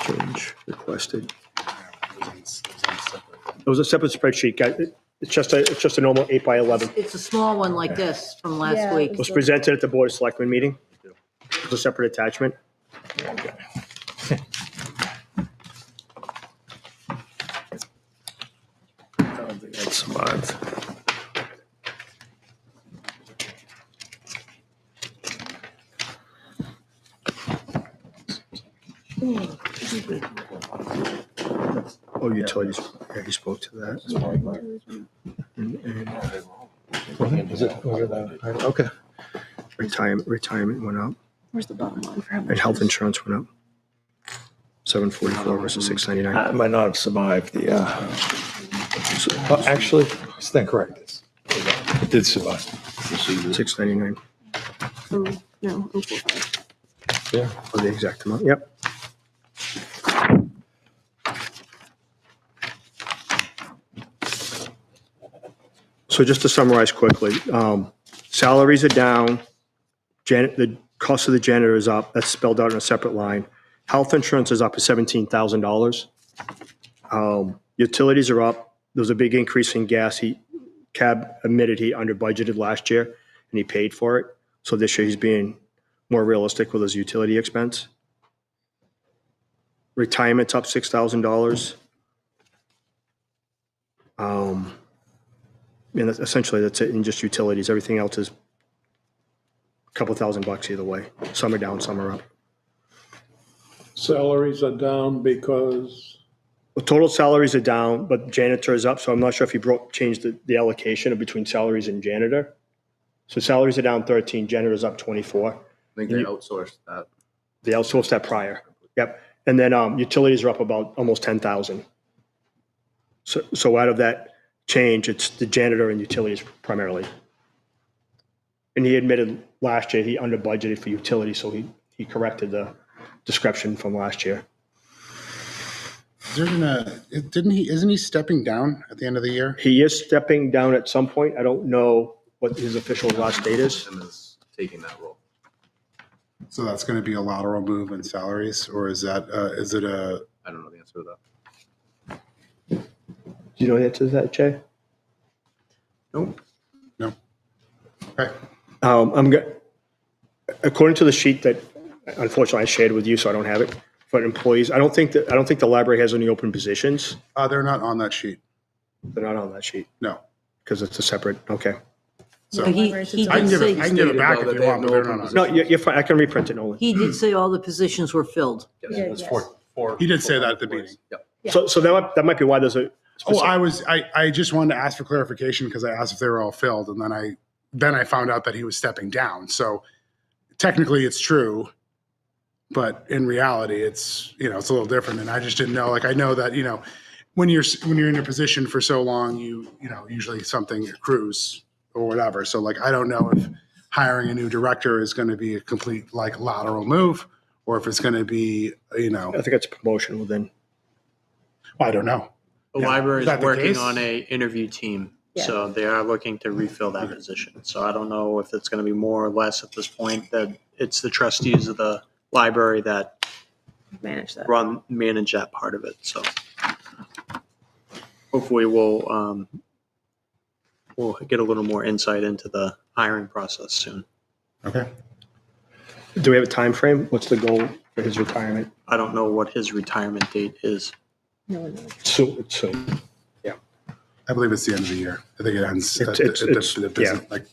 Change requested. It was a separate spreadsheet, guys. It's just a normal 8 by 11. It's a small one like this from last Yeah. week. It was presented at the Board of Selectmen meeting. It was a separate attachment. That's smart. Oh, utilities. Yeah, he spoke to that. Okay. Retirement went up, Where's the bottom line for how much? and health insurance went up. 744 versus 699. I might not have survived the. Actually, stand corrected. It did survive. 699 No, 045. Yeah. for the exact amount. Yep. So just to summarize quickly, salaries are down. The cost of the janitor is up. That's spelled out in a separate line. Health insurance is up to $17,000. Utilities are up. There was a big increase in gas. Cab admitted he under budgeted last year and he paid for it. So this year he's being more realistic with his utility expense. Retirement's up $6,000. And essentially that's it in just utilities. Everything else is a couple $1,000 either way. Some are down, some are up. Salaries are down because, The total salaries are down, but janitor is up, so I'm not sure if you changed the allocation between salaries and janitor. So salaries are down 13, janitor's up 24. I think they outsourced that. They outsourced that prior. Yep. And then utilities are up about almost 10,000. So out of that change, it's the janitor and utilities primarily. And he admitted last year he under budgeted for utilities, so he corrected the description from last year. Isn't he stepping down at the end of the year? He is stepping down at some point. I don't know what his official last date is. Him is taking that role. So that's going to be a lateral move in salaries, or is it I don't know the answer to that. Do you know the answer to that, Jay? Nope. Okay. According to the sheet that unfortunately I shared with you, so I don't have it, for employees, I don't think the library has any open positions. They're not on that sheet. They're not on that sheet No. because it's a separate, okay. So He I can did give it, say, I can give it back Stated, if though, you that want, they but have they're no not on. open No, you're fine. I can reprint it, Nolan. he did say all the positions were filled. Yeah, It's yes. for. He did say that at the meeting. Yeah. So that might be why there's a. Oh, specific- I just wanted to ask for clarification because I asked if they were all filled and then I found out that he was stepping down. So technically it's true, but in reality it's, it's a little different. And I just didn't know, I know that, when you're in a position for so long, usually something accrues or whatever. So I don't know if hiring a new director is going to be a complete lateral move or if it's going to be, I think it's a promotion within. I don't know. The Yeah. library Is is that the working case? on a interview team, Yeah. so they are looking to refill that position. So I don't know if it's going to be more or less at this point, that it's the trustees of the library that Manage that. manage that part of it, so. Hopefully we'll get a little more insight into the hiring process soon. Okay. Do we have a time frame? What's the goal for his retirement? I don't know what his retirement date is. No one knows. Soon. I believe it's the end of the year. I think it ends It's-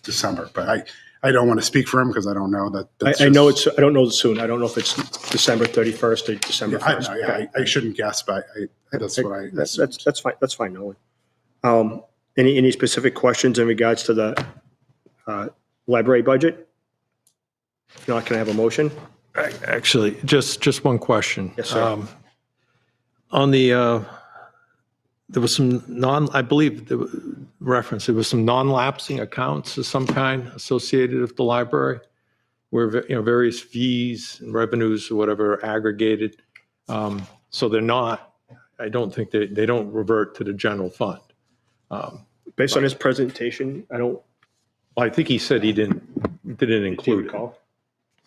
December, but I don't want to speak for him because I don't know that. I know I don't know soon. I don't know if it's December 31st or December 1st. I shouldn't guess, but that's what I. That's fine. That's fine, Nolan. Any specific questions in regards to the library budget? If not, can I have a motion? Actually, just one question. Yes, sir. On the, there was some I believe there was some non-lapsing accounts of some kind associated with the library where, various fees and revenues or whatever are aggregated. So they're not, I don't think they don't revert to the general fund. Based on his presentation, I don't I think he said he didn't include it. recall.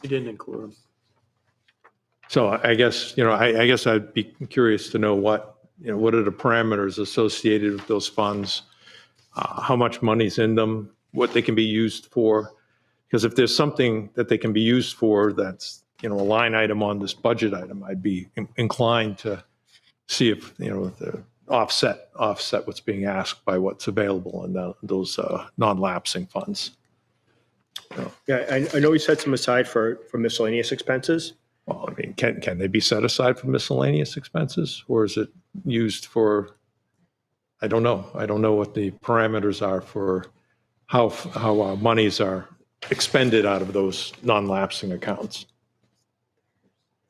He didn't include them. So I guess, I guess I'd be curious to know what are the parameters associated with those funds? How much money's in them, what they can be used for? Because if there's something that they can be used for that's, a line item on this budget item, I'd be inclined to see if, the offset what's being asked by what's available in those non-lapsing funds. Yeah, I know he set some aside for miscellaneous expenses. Well, I mean, can they be set aside for miscellaneous expenses, or is it used for, I don't know. I don't know what the parameters are for how monies are expended out of those non-lapsing accounts.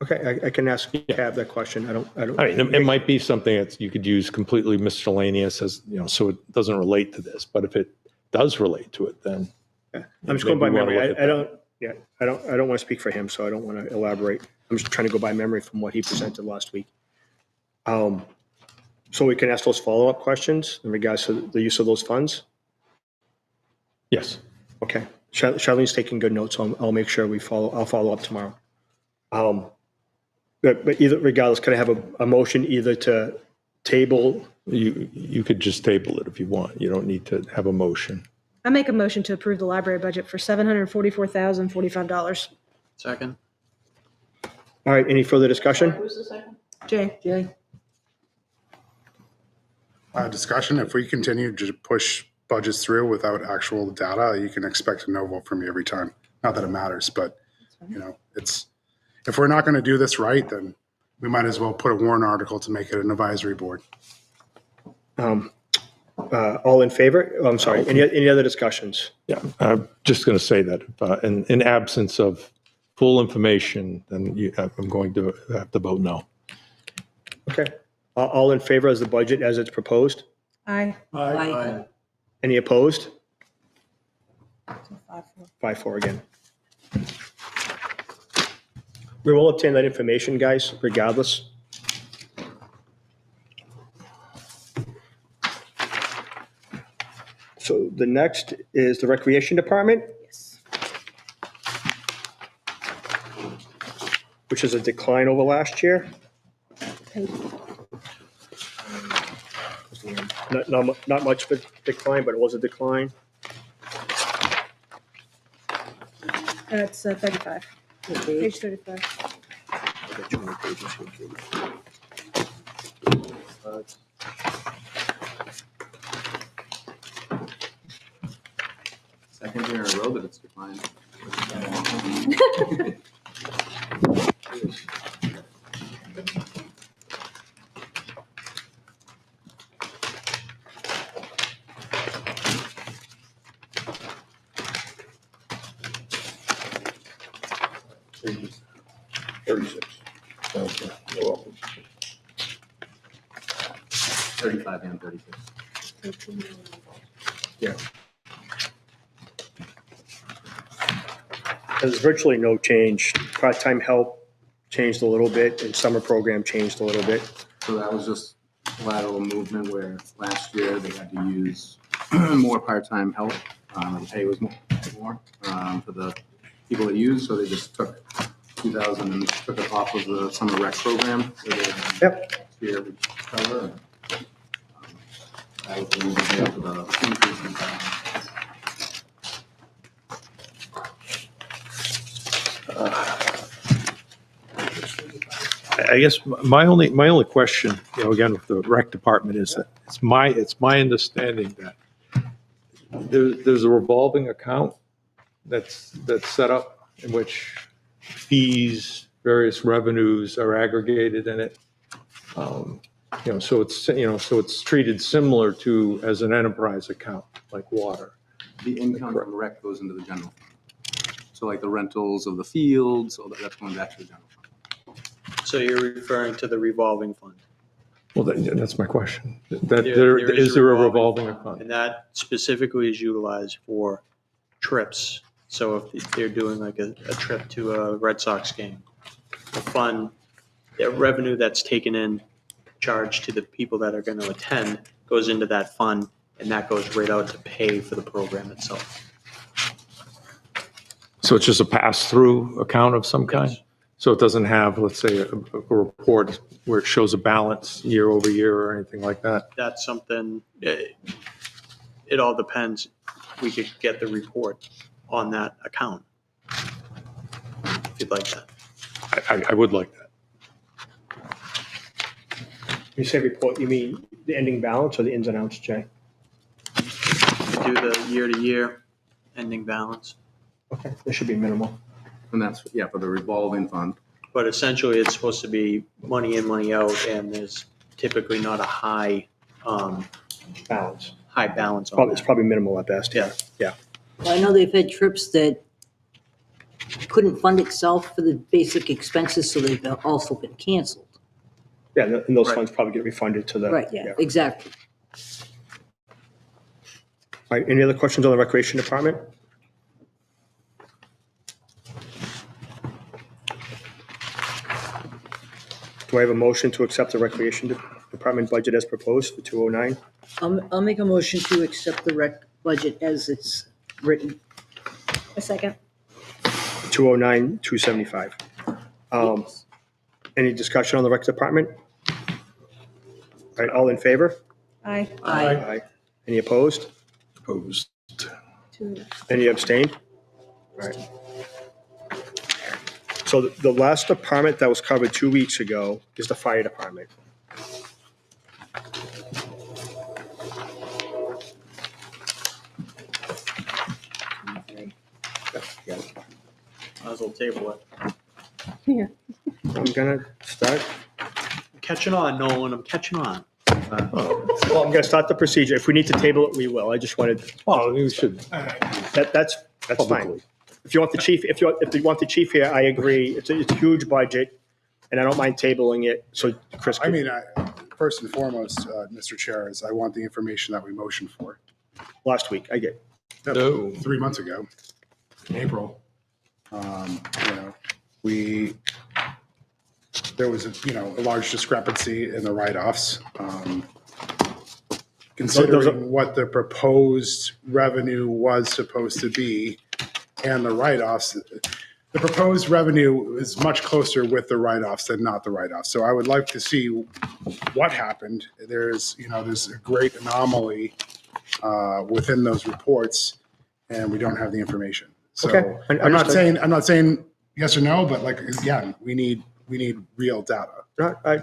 Okay, I can ask Cab that question. I don't. I mean, it might be something that you could use completely miscellaneous as, so it doesn't relate to this, but if it does relate to it, then. I'm just going by maybe we memory. wanna look at I don't want to speak for him, so I don't want to elaborate. I'm just trying to go by memory from what he presented last week. So we can ask those follow-up questions in regards to the use of those funds? Yes. Okay. Charlene's taking good notes, so I'll make sure I'll follow up tomorrow. But either, regardless, can I have a motion either to table? You could just table it if you want. You don't need to have a motion. I make a motion to approve the library budget for $744,045. Second? All right, any further discussion? Who's the second? Jay? Discussion, if we continue to push budgets through without actual data, you can expect a no vote from me every time. Not that it matters, but, if we're not going to do this right, then we might as well put a warrant article to make it an advisory board. All in favor? Oh, I'm sorry, any other discussions? Yeah, I'm just going to say that in absence of full information, then I'm going to have to vote no. Okay. All in favor as the budget as it's proposed? Aye. Aye. Any opposed? 5-4 again. We will obtain that information, guys, regardless. So the next is the Recreation Department, Yes. which is a decline over last year. Not much of a decline, but it was a decline. It's 35, page 35. I got too many pages here, Katie. Second year in a row that it's declined. Pages 36. Okay, you're welcome. 35 and 36. There's virtually no change. Part-time help changed a little bit, and summer program changed a little bit. So that was just lateral movement where last year they had to use more part-time help. The pay was more for the people that used, so they just took 2,000 and took it off of the summer rec program. Yep. Here we cover. That was the movement there for the increase in time. I guess my only question, again, with the rec department is that it's my understanding that there's a revolving account that's set up in which fees, various revenues are aggregated in it. So it's treated similar to as an enterprise account, like water. The income from rec goes into the general fund. So like the rentals of the fields, all that's going back to the general fund. So you're referring to the revolving fund. Well, that's my question. There Is there a revolving account? And that specifically is utilized for trips. So if they're doing like a trip to a Red Sox game, the fund, the revenue that's taken in, charged to the people that are going to attend goes into that fund, and that goes right out to pay for the program itself. So it's just a pass-through account of some kind? Yes. So it doesn't have, let's say, a report where it shows a balance year over year or anything like that? That's something, it all depends. We could get the report on that account, if you'd like that. I would like that. You say report, you mean the ending balance or the ins and outs, Jay? Do the year-to-year ending balance. Okay, this should be minimal. And that's, for the revolving fund. But essentially, it's supposed to be money in, money out, and there's typically not a high Balance. balance on It's that. probably minimal at best. Yeah. Well, I know they've had trips that couldn't fund itself for the basic expenses, so they've also been canceled. Yeah, and those Right. funds probably get refunded to the. Right, Yeah. exactly. All right, any other questions on the recreation department? Do I have a motion to accept the recreation department budget as proposed for 209? I'll make a motion to accept the rec budget as it's written. A second. 209, 275. Any discussion on the rec department? All right, all in favor? Aye. Aye. Any opposed? Opposed. Any abstained? All right. So the last department that was covered 2 weeks ago is the fire department. Yeah. Might as well table it. Yeah. I'm gonna start. I'm catching on, Nolan, I'm catching on. Well, I'm gonna start the procedure. If we need to table it, we will. I just wanted, Well, we should that's fine. publicly. If you want the chief, if you want the chief here, I agree. It's a huge budget, and I don't mind tabling it. So Chris, I mean, first and foremost, Mr. Chair, is I want the information that we motioned for. last week, I get. No. 3 months ago, in April. There was a large discrepancy in the write-offs. Considering what the proposed revenue was supposed to be and the write-offs, the proposed revenue is much closer with the write-offs than not the write-offs. So I would like to see what happened. There's a great anomaly within those reports, and we don't have the information. So Okay, I'm not understood. saying yes or no, but like, again, we need real data. No, All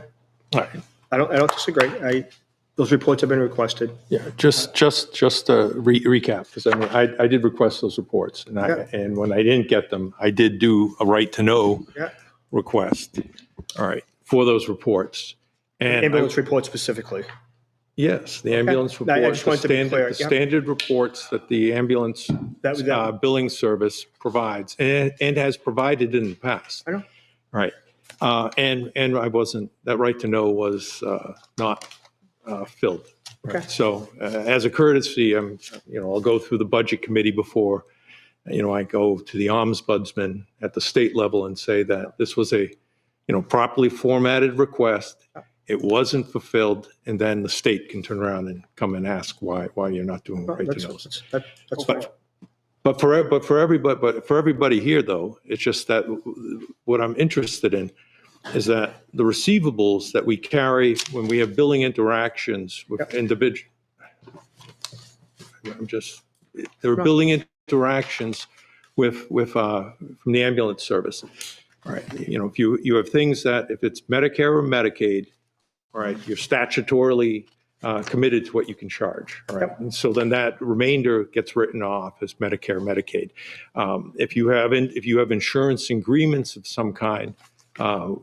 right. I don't disagree. Those reports have been requested. Yeah, just to recap, because I mean, I did request those reports, and Yeah. and when I didn't get them, I did do a right to know Yeah. request. All right, for those reports. And Ambulance report specifically. yes, the ambulance I report, just wanted to be clear, the yeah. standard reports that the ambulance That- billing service provides and has provided in the past. I know. Right. And I wasn't, that right to know was not filled. Right? Okay. So as a courtesy, I'll go through the budget committee before, I go to the ombudsman at the state level and say that this was a, properly formatted request. It wasn't fulfilled, and then the state can turn around and come and ask why you're not doing right to know. That's fine. But for everybody here, though, it's just that what I'm interested in is that the receivables that we carry when we have billing interactions with individuals, there are billing interactions with from the ambulance service. All right, if you have things that if it's Medicare or Medicaid, all right, you're statutorily committed to what you can charge. All right. And so then that remainder gets written off as Medicare, Medicaid. If you have insurance agreements of some kind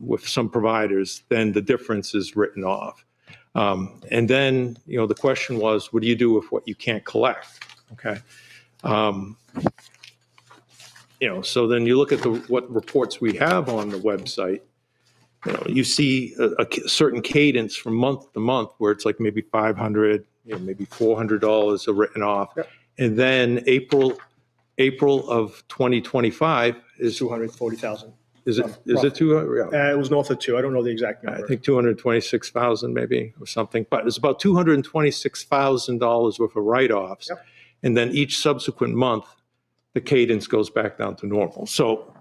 with some providers, then the difference is written off. And then, the question was, what do you do with what you can't collect? Okay. So then you look at what reports we have on the website. You see a certain cadence from month to month where it's like maybe $500, maybe $400 are written off. Yep. And then April of 2025 is 240,000. it 200? Yeah. It was north of 2. I don't know the exact number. I think 226,000 maybe or something, but it's about $226,000 worth of write-offs. Yep. And then each subsequent month, the cadence goes back down to normal. So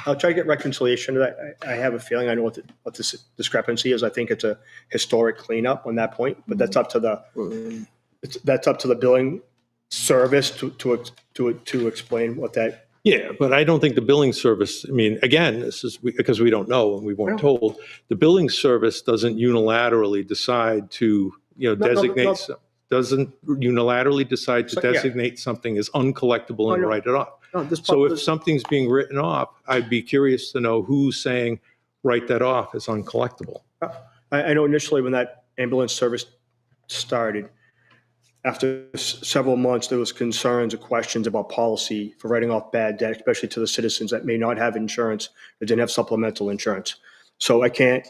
I'll try to get reconciliation to that. I have a feeling I know what this discrepancy is. I think it's a historic cleanup on that point, but that's up to the billing service to explain what that. yeah, but I don't think the billing service, I mean, again, this is because we don't know and we weren't told. The billing service doesn't unilaterally decide to, designate, doesn't unilaterally decide to So, yeah. designate something as uncollectible and no. write it off. No, this So part- if something's being written off, I'd be curious to know who's saying, write that off as uncollectible. I know initially when that ambulance service started, after several months, there was concerns or questions about policy for writing off bad debt, especially to the citizens that may not have insurance, that didn't have supplemental insurance. So I can't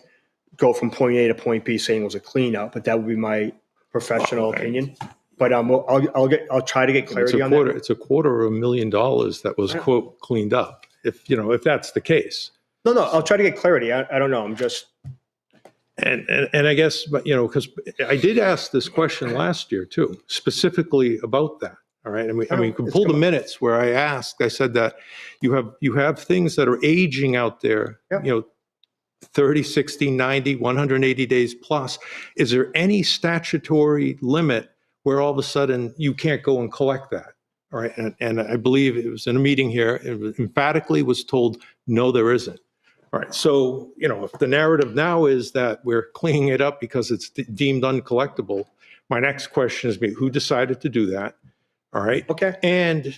go from point A to point B saying it was a cleanup, but that would be my professional opinion. But I'll try to get clarity on that. It's $250,000 that was quote cleaned up. If that's the case. No, I'll try to get clarity. I don't know. I'm just. And I guess, but because I did ask this question last year too, specifically about that. All right. And we can pull the minutes where I said that you have things that are aging out there, 30, 60, 90, 180 days plus. Is there any statutory limit where all of a sudden you can't go and collect that? All right. And I believe it was in a meeting here, it emphatically was told, no, there isn't. All right. So, if the narrative now is that we're cleaning it up because it's deemed uncollectible, my next question is, who decided to do that? All right. Okay. And,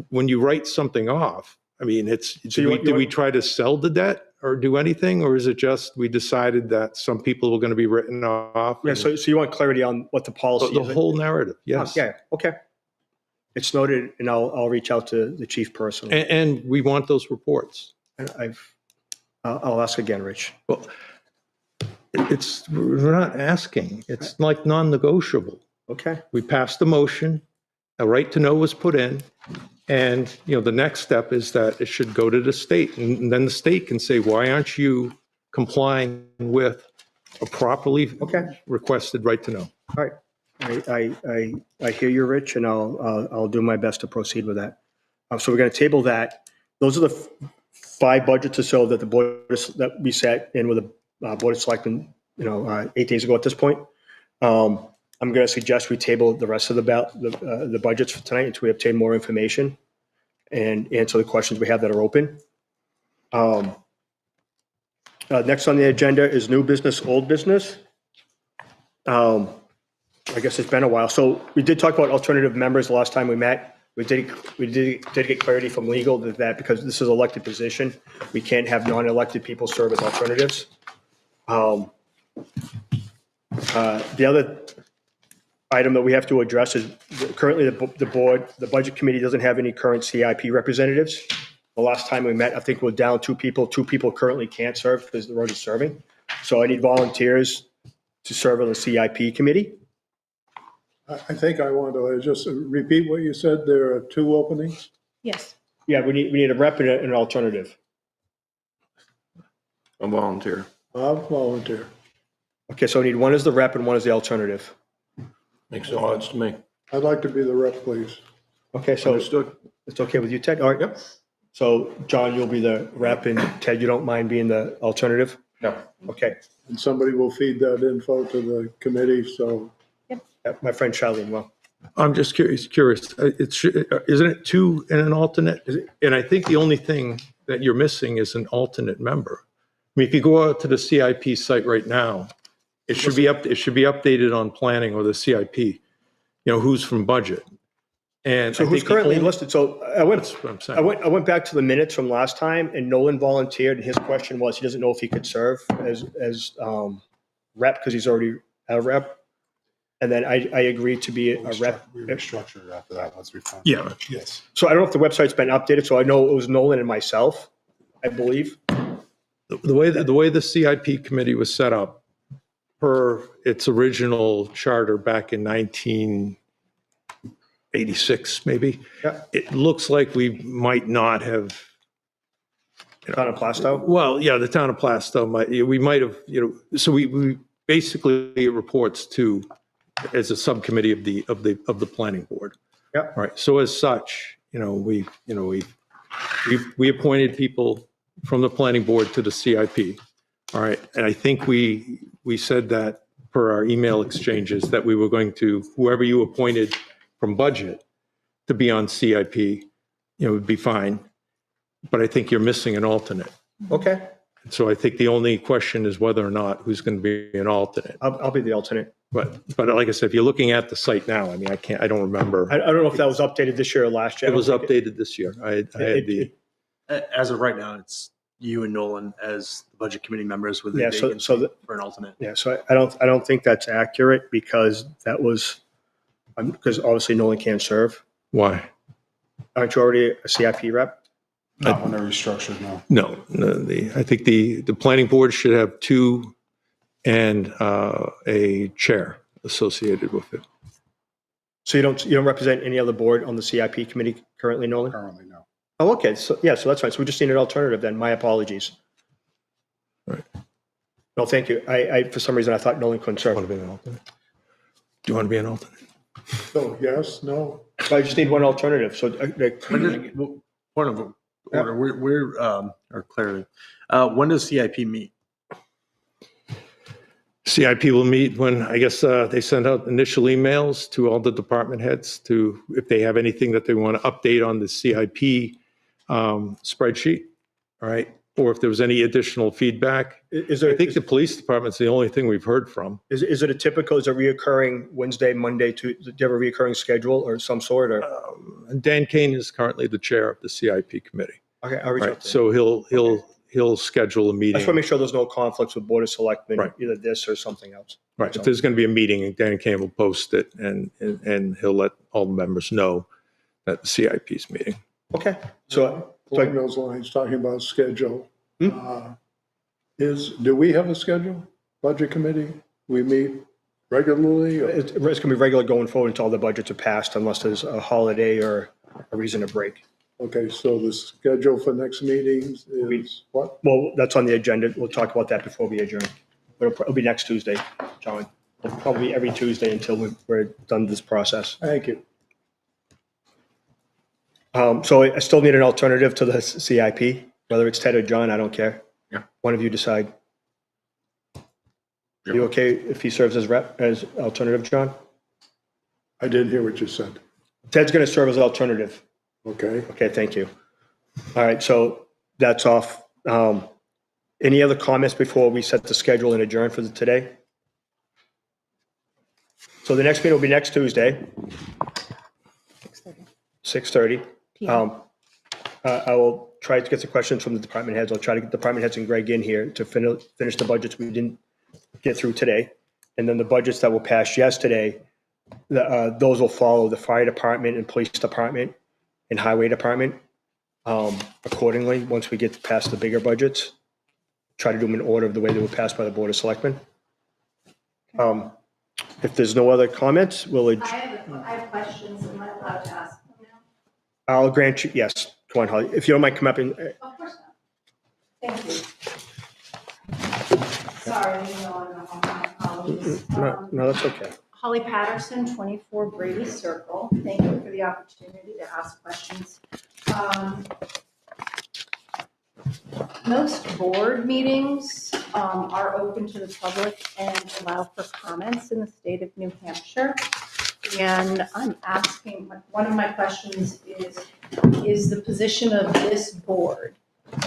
when you write something off, I mean, do we try to sell the debt or do anything? Or is it just we decided that some people were going to be written off? Yeah. So you want clarity on what the policy The is? whole narrative. Yes. Yeah. Okay. It's noted, and I'll reach out to the chief personally. And we want those reports. I'll ask again, Rich. Well, we're not asking. It's like non-negotiable. Okay. We passed the motion, a right to know was put in, and, the next step is that it should go to the state. And then the state can say, why aren't you complying with a properly requested right to know? All right. I hear you, Rich, and I'll do my best to proceed with that. So we're going to table that. Those are the 5 budgets or so that that we sat in with the Board of Selectmen, 8 days ago at this point. I'm going to suggest we table the rest of the budgets for tonight until we obtain more information and answer the questions we have that are open. Next on the agenda is new business, old business. I guess it's been a while. So we did talk about alternative members the last time we met. We did get clarity from legal that because this is an elected position, we can't have non-elected people serve as alternatives. The other item that we have to address is currently the budget committee doesn't have any current CIP representatives. The last time we met, I think we're down 2 people. 2 people currently can't serve because they're already serving. So I need volunteers to serve on the CIP committee. I think I want to just repeat what you said. There are 2 openings. Yes. Yeah, we need a rep and an alternative. A volunteer. I'll volunteer. Okay, so I need one as the rep and one as the alternative. Makes no odds to me. I'd like to be the rep, please. Okay, so Understood. it's okay with you, Ted? All right. Yep. So John, you'll be the rep, and Ted, you don't mind being the alternative? No. Okay. And somebody will feed that info to the committee, so Yeah, my friend Charlene, well, I'm just curious, isn't it 2 and an alternate? And I think the only thing that you're missing is an alternate member. I mean, if you go out to the CIP site right now, it should be updated on planning or the CIP, who's from budget. And so I who's think the currently only- listed? So That's what I'm saying. I went back to the minutes from last time, and Nolan volunteered, and his question was, he doesn't know if he could serve as rep, because he's already a rep. And then I agreed to be a rep. We restructured after that once we found. Yeah. Yes. So I don't know if the website's been updated, so I know it was Nolan and myself, I believe. The way the CIP committee was set up, per its original charter back in 1986, maybe, Yeah. it looks like we might not have. Town of Plastow? Well, yeah, the town of Plastow we might have, so we basically it reports to as a subcommittee of the planning board. Yeah. Right. So as such, we appointed people from the planning board to the CIP. All right. And I think we said that per our email exchanges that we were going to, whoever you appointed from budget to be on CIP, would be fine. But I think you're missing an alternate. Okay, So I think the only question is whether or not who's going to be an alternate. I'll be the alternate. But like I said, if you're looking at the site now, I mean, I don't remember. I don't know if that was updated this year or last year. It was updated this year. I had the, As of right now, it's you and Nolan as the budget committee members with Yeah, a so vacancy for an alternate. Yeah, so I don't think that's accurate because that was, because obviously Nolan can't serve. why? Aren't you already a CIP rep? Not when they're restructured, no. No, I think the planning board should have 2 and a chair associated with it. So you don't represent any other board on the CIP committee currently, Nolan? Currently, no. Oh, okay, so that's fine. So we just need an alternative then. My apologies. Right. No, thank you. I for some reason, I thought Nolan couldn't serve. Want to be an alternate? Do you want to be an alternate? so yes, no. So I just need one alternative, so. Point of order, or clarity. When does CIP meet? CIP will meet when, I guess, they send out initial emails to all the department heads to, if they have anything that they want to update on the CIP spreadsheet, all right? Or if there was any additional feedback. Is there, I think the police department's the only thing we've heard from. is it a reoccurring Wednesday, Monday, do you have a reoccurring schedule or some sort, or? Dan Kane is currently the chair of the CIP committee. Okay, I'll reach out Right, to him. so he'll schedule a I just want meeting. to make sure there's no conflicts with Board of Selectmen, Right. either this or something else. Right, if there's going to be a meeting, Dan Kane will post it and he'll let all the members know that the CIP's meeting. Okay, so, Along those lines, talking about schedule. Hmm? Do we have a schedule? Budget committee? We meet regularly? or- it's going to be regular going forward until the budgets are passed unless there's a holiday or a reason to break. Okay, so the schedule for next meetings is what? Well, that's on the agenda. We'll talk about that before we adjourn. But it'll be next Tuesday, John. It'll probably be every Tuesday until we're done this process. Thank you. So I still need an alternative to the CIP, whether it's Ted or John, I don't care. Yeah. One of you decide. Are you okay if he serves as rep, as alternative, John? I didn't hear what you said. Ted's going to serve as alternative. Okay. Okay, thank you. All right, so that's off. Any other comments before we set the schedule and adjourn for today? So the next meeting will be next Tuesday, 6:30. I will try to get some questions from the department heads. I'll try to get department heads and Greg in here to finish the budgets we didn't get through today. And then the budgets that were passed yesterday, those will follow the fire department and police department and highway department accordingly, once we get past the bigger budgets. Try to do them in order of the way they were passed by the Board of Selectmen. If there's no other comments, I have questions. Am I allowed to ask them now? I'll grant you, yes. Come on, Holly. If you don't mind, come up and, Of course not. Thank you. Sorry, you know, I'm not my colleagues. no, that's okay. Holly Patterson, 24 Brady Circle. Thank you for the opportunity to ask questions. Most board meetings are open to the public and allow for comments in the state of New Hampshire. And I'm asking, one of my questions is the position of this board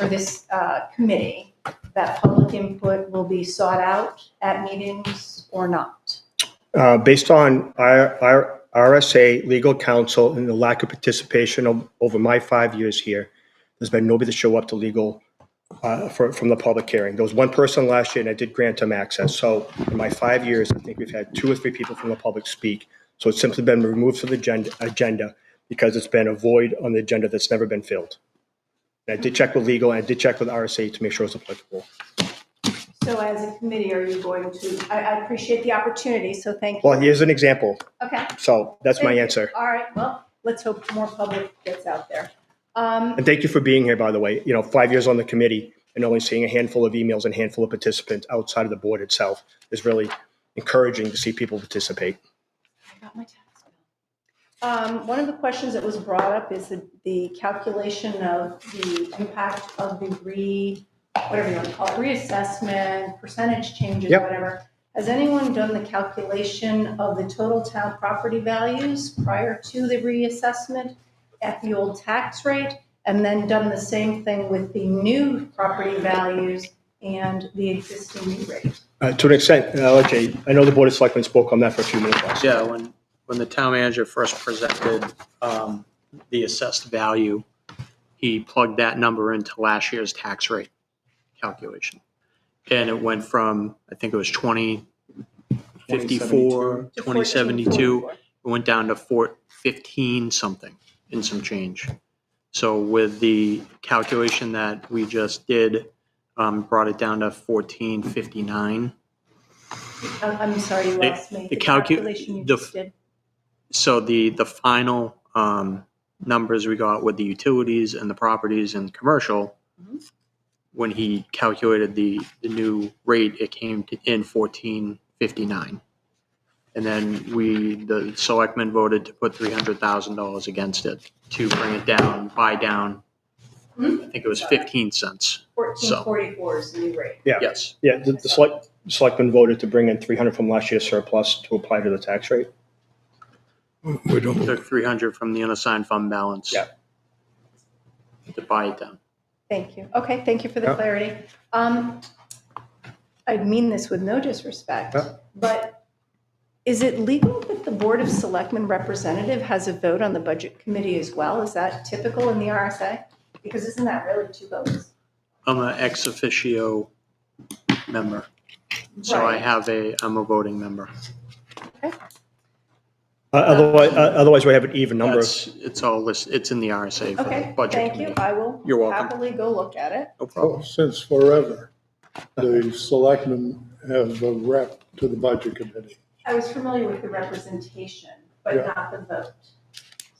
or this committee that public input will be sought out at meetings or not? Based on our RSA, legal counsel, and the lack of participation over my 5 years here, there's been nobody to show up to legal from the public hearing. There was one person last year, and I did grant him access. So in my 5 years, I think we've had 2 or 3 people from the public speak. So it's simply been removed from the agenda because it's been a void on the agenda that's never been filled. And I did check with legal, and I did check with RSA to make sure it's applicable. So as a committee, are you going to, I appreciate the opportunity, so thank you. Well, here's an example. Okay. So that's my Thank you. answer. All right, well, let's hope more public gets out there. And thank you for being here, by the way. 5 years on the committee and only seeing a handful of emails and a handful of participants outside of the board itself is really encouraging to see people participate. I got my tax bill. One of the questions that was brought up is the calculation of the impact of the whatever you want to call it, reassessment, percentage changes, Yep. whatever. Has anyone done the calculation of the total town property values prior to the reassessment at the old tax rate? And then done the same thing with the new property values and the existing new rate? To an extent, Jay, I know the Board of Selectmen spoke on that for a few minutes last. Yeah, when the town manager first presented the assessed value, he plugged that number into last year's tax rate calculation. And it went from, I think it was 2054, 2072, it went down to 415 something and some change. So with the calculation that we just did, brought it down to 1459. I'm sorry, you asked me. The calculation you just did. So the final numbers we got with the utilities and the properties and commercial, when he calculated the new rate, it came to in 1459. And then the selectmen voted to put $300,000 against it to bring it down, buy down. I think it was 15 cents. 1444 is the new rate. Yeah. Yes. Yeah, the selectmen voted to bring in 300 from last year's surplus to apply to the tax rate. We don't. Took 300 from the unassigned fund balance. Yeah. To buy it down. Thank you. Okay, thank you for the clarity. I mean this with no disrespect, but is it legal that the Board of Selectmen representative has a vote on the Budget Committee as well? Is that typical in the RSA? Because isn't that really 2 votes? I'm an ex officio member. So Right. I'm a voting member. Okay. Otherwise, we have an even number. It's all listed, it's in the RSA for the Okay, budget thank you. committee. I will You're welcome. happily go look at it. No problem. Since forever, the selectmen have a rep to the budget committee. I was familiar with the representation, but Yeah. not the vote.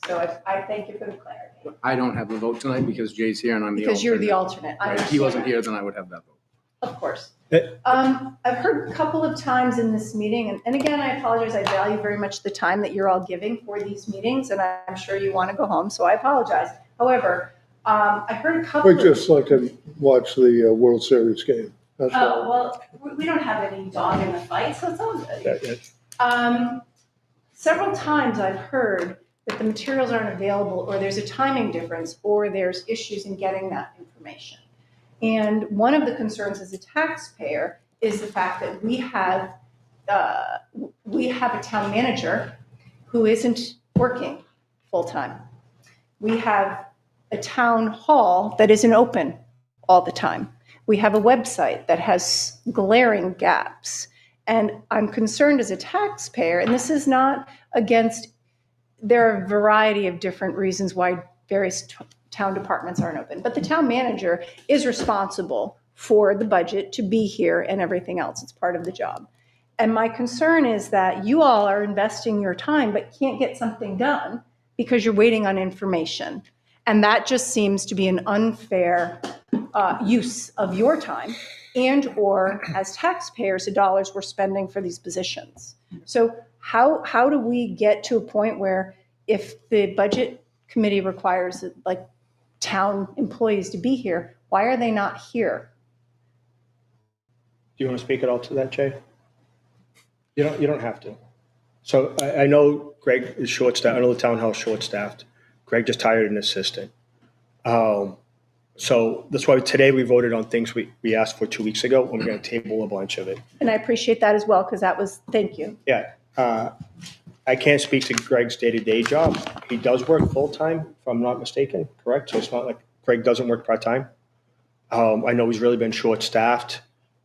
So I thank you for the clarity. I don't have the vote tonight because Jay's here and I'm the alternate. Because you're the alternate. I Right, If he wasn't understand. here, then I would have that vote. Of course. Eh. I've heard a couple of times in this meeting, and again, I apologize, I value very much the time that you're all giving for these meetings, and I'm sure you want to go home, so I apologize. However, I heard a couple We of. just like to watch the World Series game. That's Oh, all. well, we don't have any dog in the fight, so it's all good. Yeah, yeah. Several times I've heard that the materials aren't available, or there's a timing difference, or there's issues in getting that information. And one of the concerns as a taxpayer is the fact that we have a town manager who isn't working full-time. We have a town hall that isn't open all the time. We have a website that has glaring gaps. And I'm concerned as a taxpayer, and this is not against, there are a variety of different reasons why various town departments aren't open, but the town manager is responsible for the budget to be here and everything else. It's part of the job. And my concern is that you all are investing your time but can't get something done because you're waiting on information. And that just seems to be an unfair use of your time and or as taxpayers, the dollars we're spending for these positions. So how do we get to a point where if the budget committee requires like town employees to be here, why are they not here? Do you want to speak at all to that, Jay? You don't have to. So I know Greg is short-staffed. I know the townhouse short-staffed. Greg just hired an assistant. So that's why today we voted on things we asked for 2 weeks ago, and we're going to table a bunch of it. And I appreciate that as well, because that was, thank you. Yeah. I can't speak to Greg's day-to-day job. He does work full-time, if I'm not mistaken, correct? So it's not like Greg doesn't work part-time. I know he's really been short-staffed,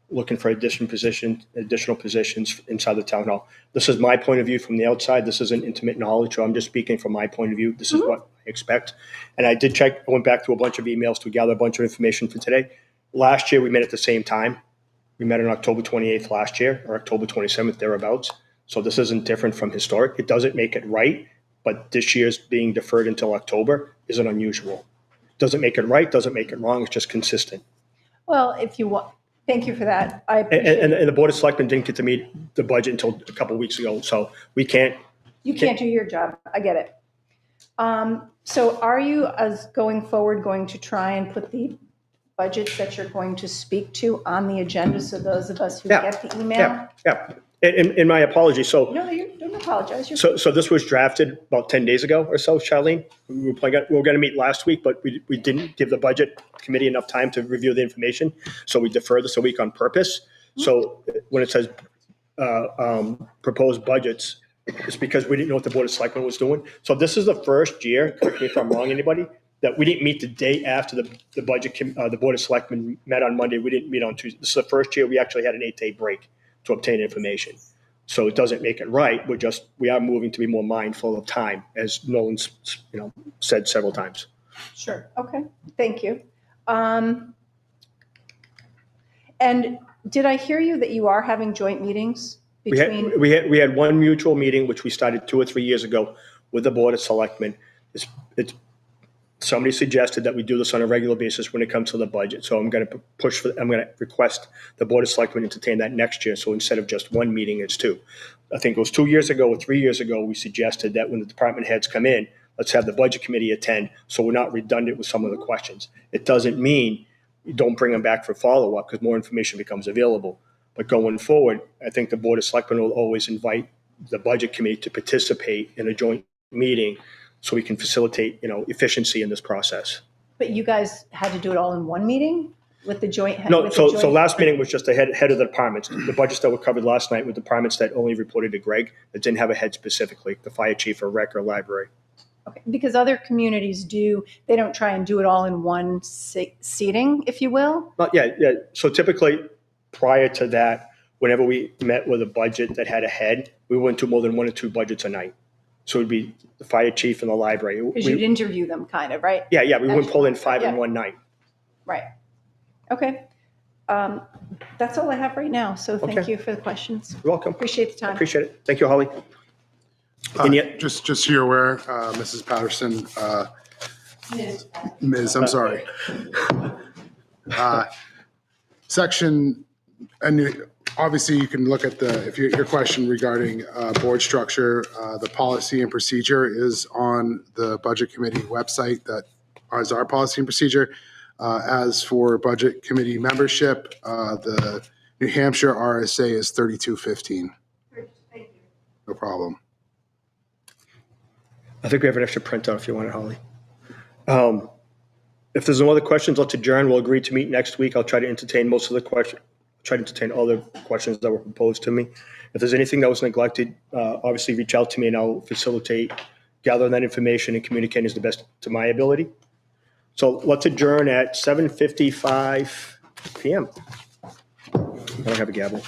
looking for additional positions inside the town hall. This is my point of view from the outside. This isn't intimate knowledge, so I'm just speaking from my point of view. This is what I expect. And I did check, I went back through a bunch of emails to gather a bunch of information for today. Last year, we met at the same time. We met on October 28th last year, or October 27th, thereabouts. So this isn't different from historic. It doesn't make it right, but this year's being deferred until October isn't unusual. Doesn't make it right, doesn't make it wrong, it's just consistent. Well, if you want, thank you for that. I appreciate it. And the Board of Selectmen didn't get to meet the budget until a couple of weeks ago, so we can't. You can't do your job. I get it. So are you, as going forward, going to try and put the budgets that you're going to speak to on the agenda so those of us who Yeah. get the email? Yeah. In my apologies, so No, you don't apologize. You're So this was drafted about 10 days ago or so, Charlene. We were going to meet last week, but we didn't give the budget committee enough time to review the information. So we deferred this a week on purpose. So when it says proposed budgets, it's because we didn't know what the Board of Selectmen was doing. So this is the first year, correct me if I'm wrong, anybody, that we didn't meet the day after the budget, the Board of Selectmen met on Monday. We didn't meet on Tuesday. This is the first year we actually had an 8-day break to obtain information. So it doesn't make it right. We are moving to be more mindful of time, as Nolan's, said several times. Sure. Okay. Thank you. And did I hear you that you are having joint meetings between? We had one mutual meeting, which we started 2 or 3 years ago with the Board of Selectmen. Somebody suggested that we do this on a regular basis when it comes to the budget. So I'm going to request the Board of Selectmen entertain that next year. So instead of just one meeting, it's 2. I think it was 2 years ago or 3 years ago, we suggested that when the department heads come in, let's have the budget committee attend so we're not redundant with some of the questions. It doesn't mean you don't bring them back for follow-up because more information becomes available. But going forward, I think the Board of Selectmen will always invite the budget committee to participate in a joint meeting so we can facilitate, efficiency in this process. But you guys had to do it all in one meeting with the joint? No, with the so joint- last meeting was just the head of the departments. The budgets that were covered last night were departments that only reported to Greg, that didn't have a head specifically, the fire chief or rec or library. Okay, because other communities they don't try and do it all in one seating, if you will? Yeah. So typically, prior to that, whenever we met with a budget that had a head, we wouldn't do more than 1 or 2 budgets a night. So it'd be the fire chief and the library. Because you'd interview them kind of, right? Yeah, we wouldn't pull in 5 Yeah. in one night. Right. Okay. That's all I have right now. So thank Okay. you for the questions. You're welcome. Appreciate the time. Appreciate it. Thank you, Holly. And yet, Just so you're aware, Mrs. Patterson, Ms., I'm sorry. section, and obviously you can look at if your question regarding board structure, the policy and procedure is on the budget committee website that is our policy and procedure. As for budget committee membership, the New Hampshire RSA is 3215. Thank you. No problem. I think we have an extra printout if you want it, Holly. If there's no other questions, let's adjourn. We'll agree to meet next week. I'll try to entertain most of the questions, try to entertain all the questions that were proposed to me. If there's anything that was neglected, obviously reach out to me and I'll facilitate gathering that information and communicating as the best to my ability. So let's adjourn at 7:55 PM. I don't have a gavel.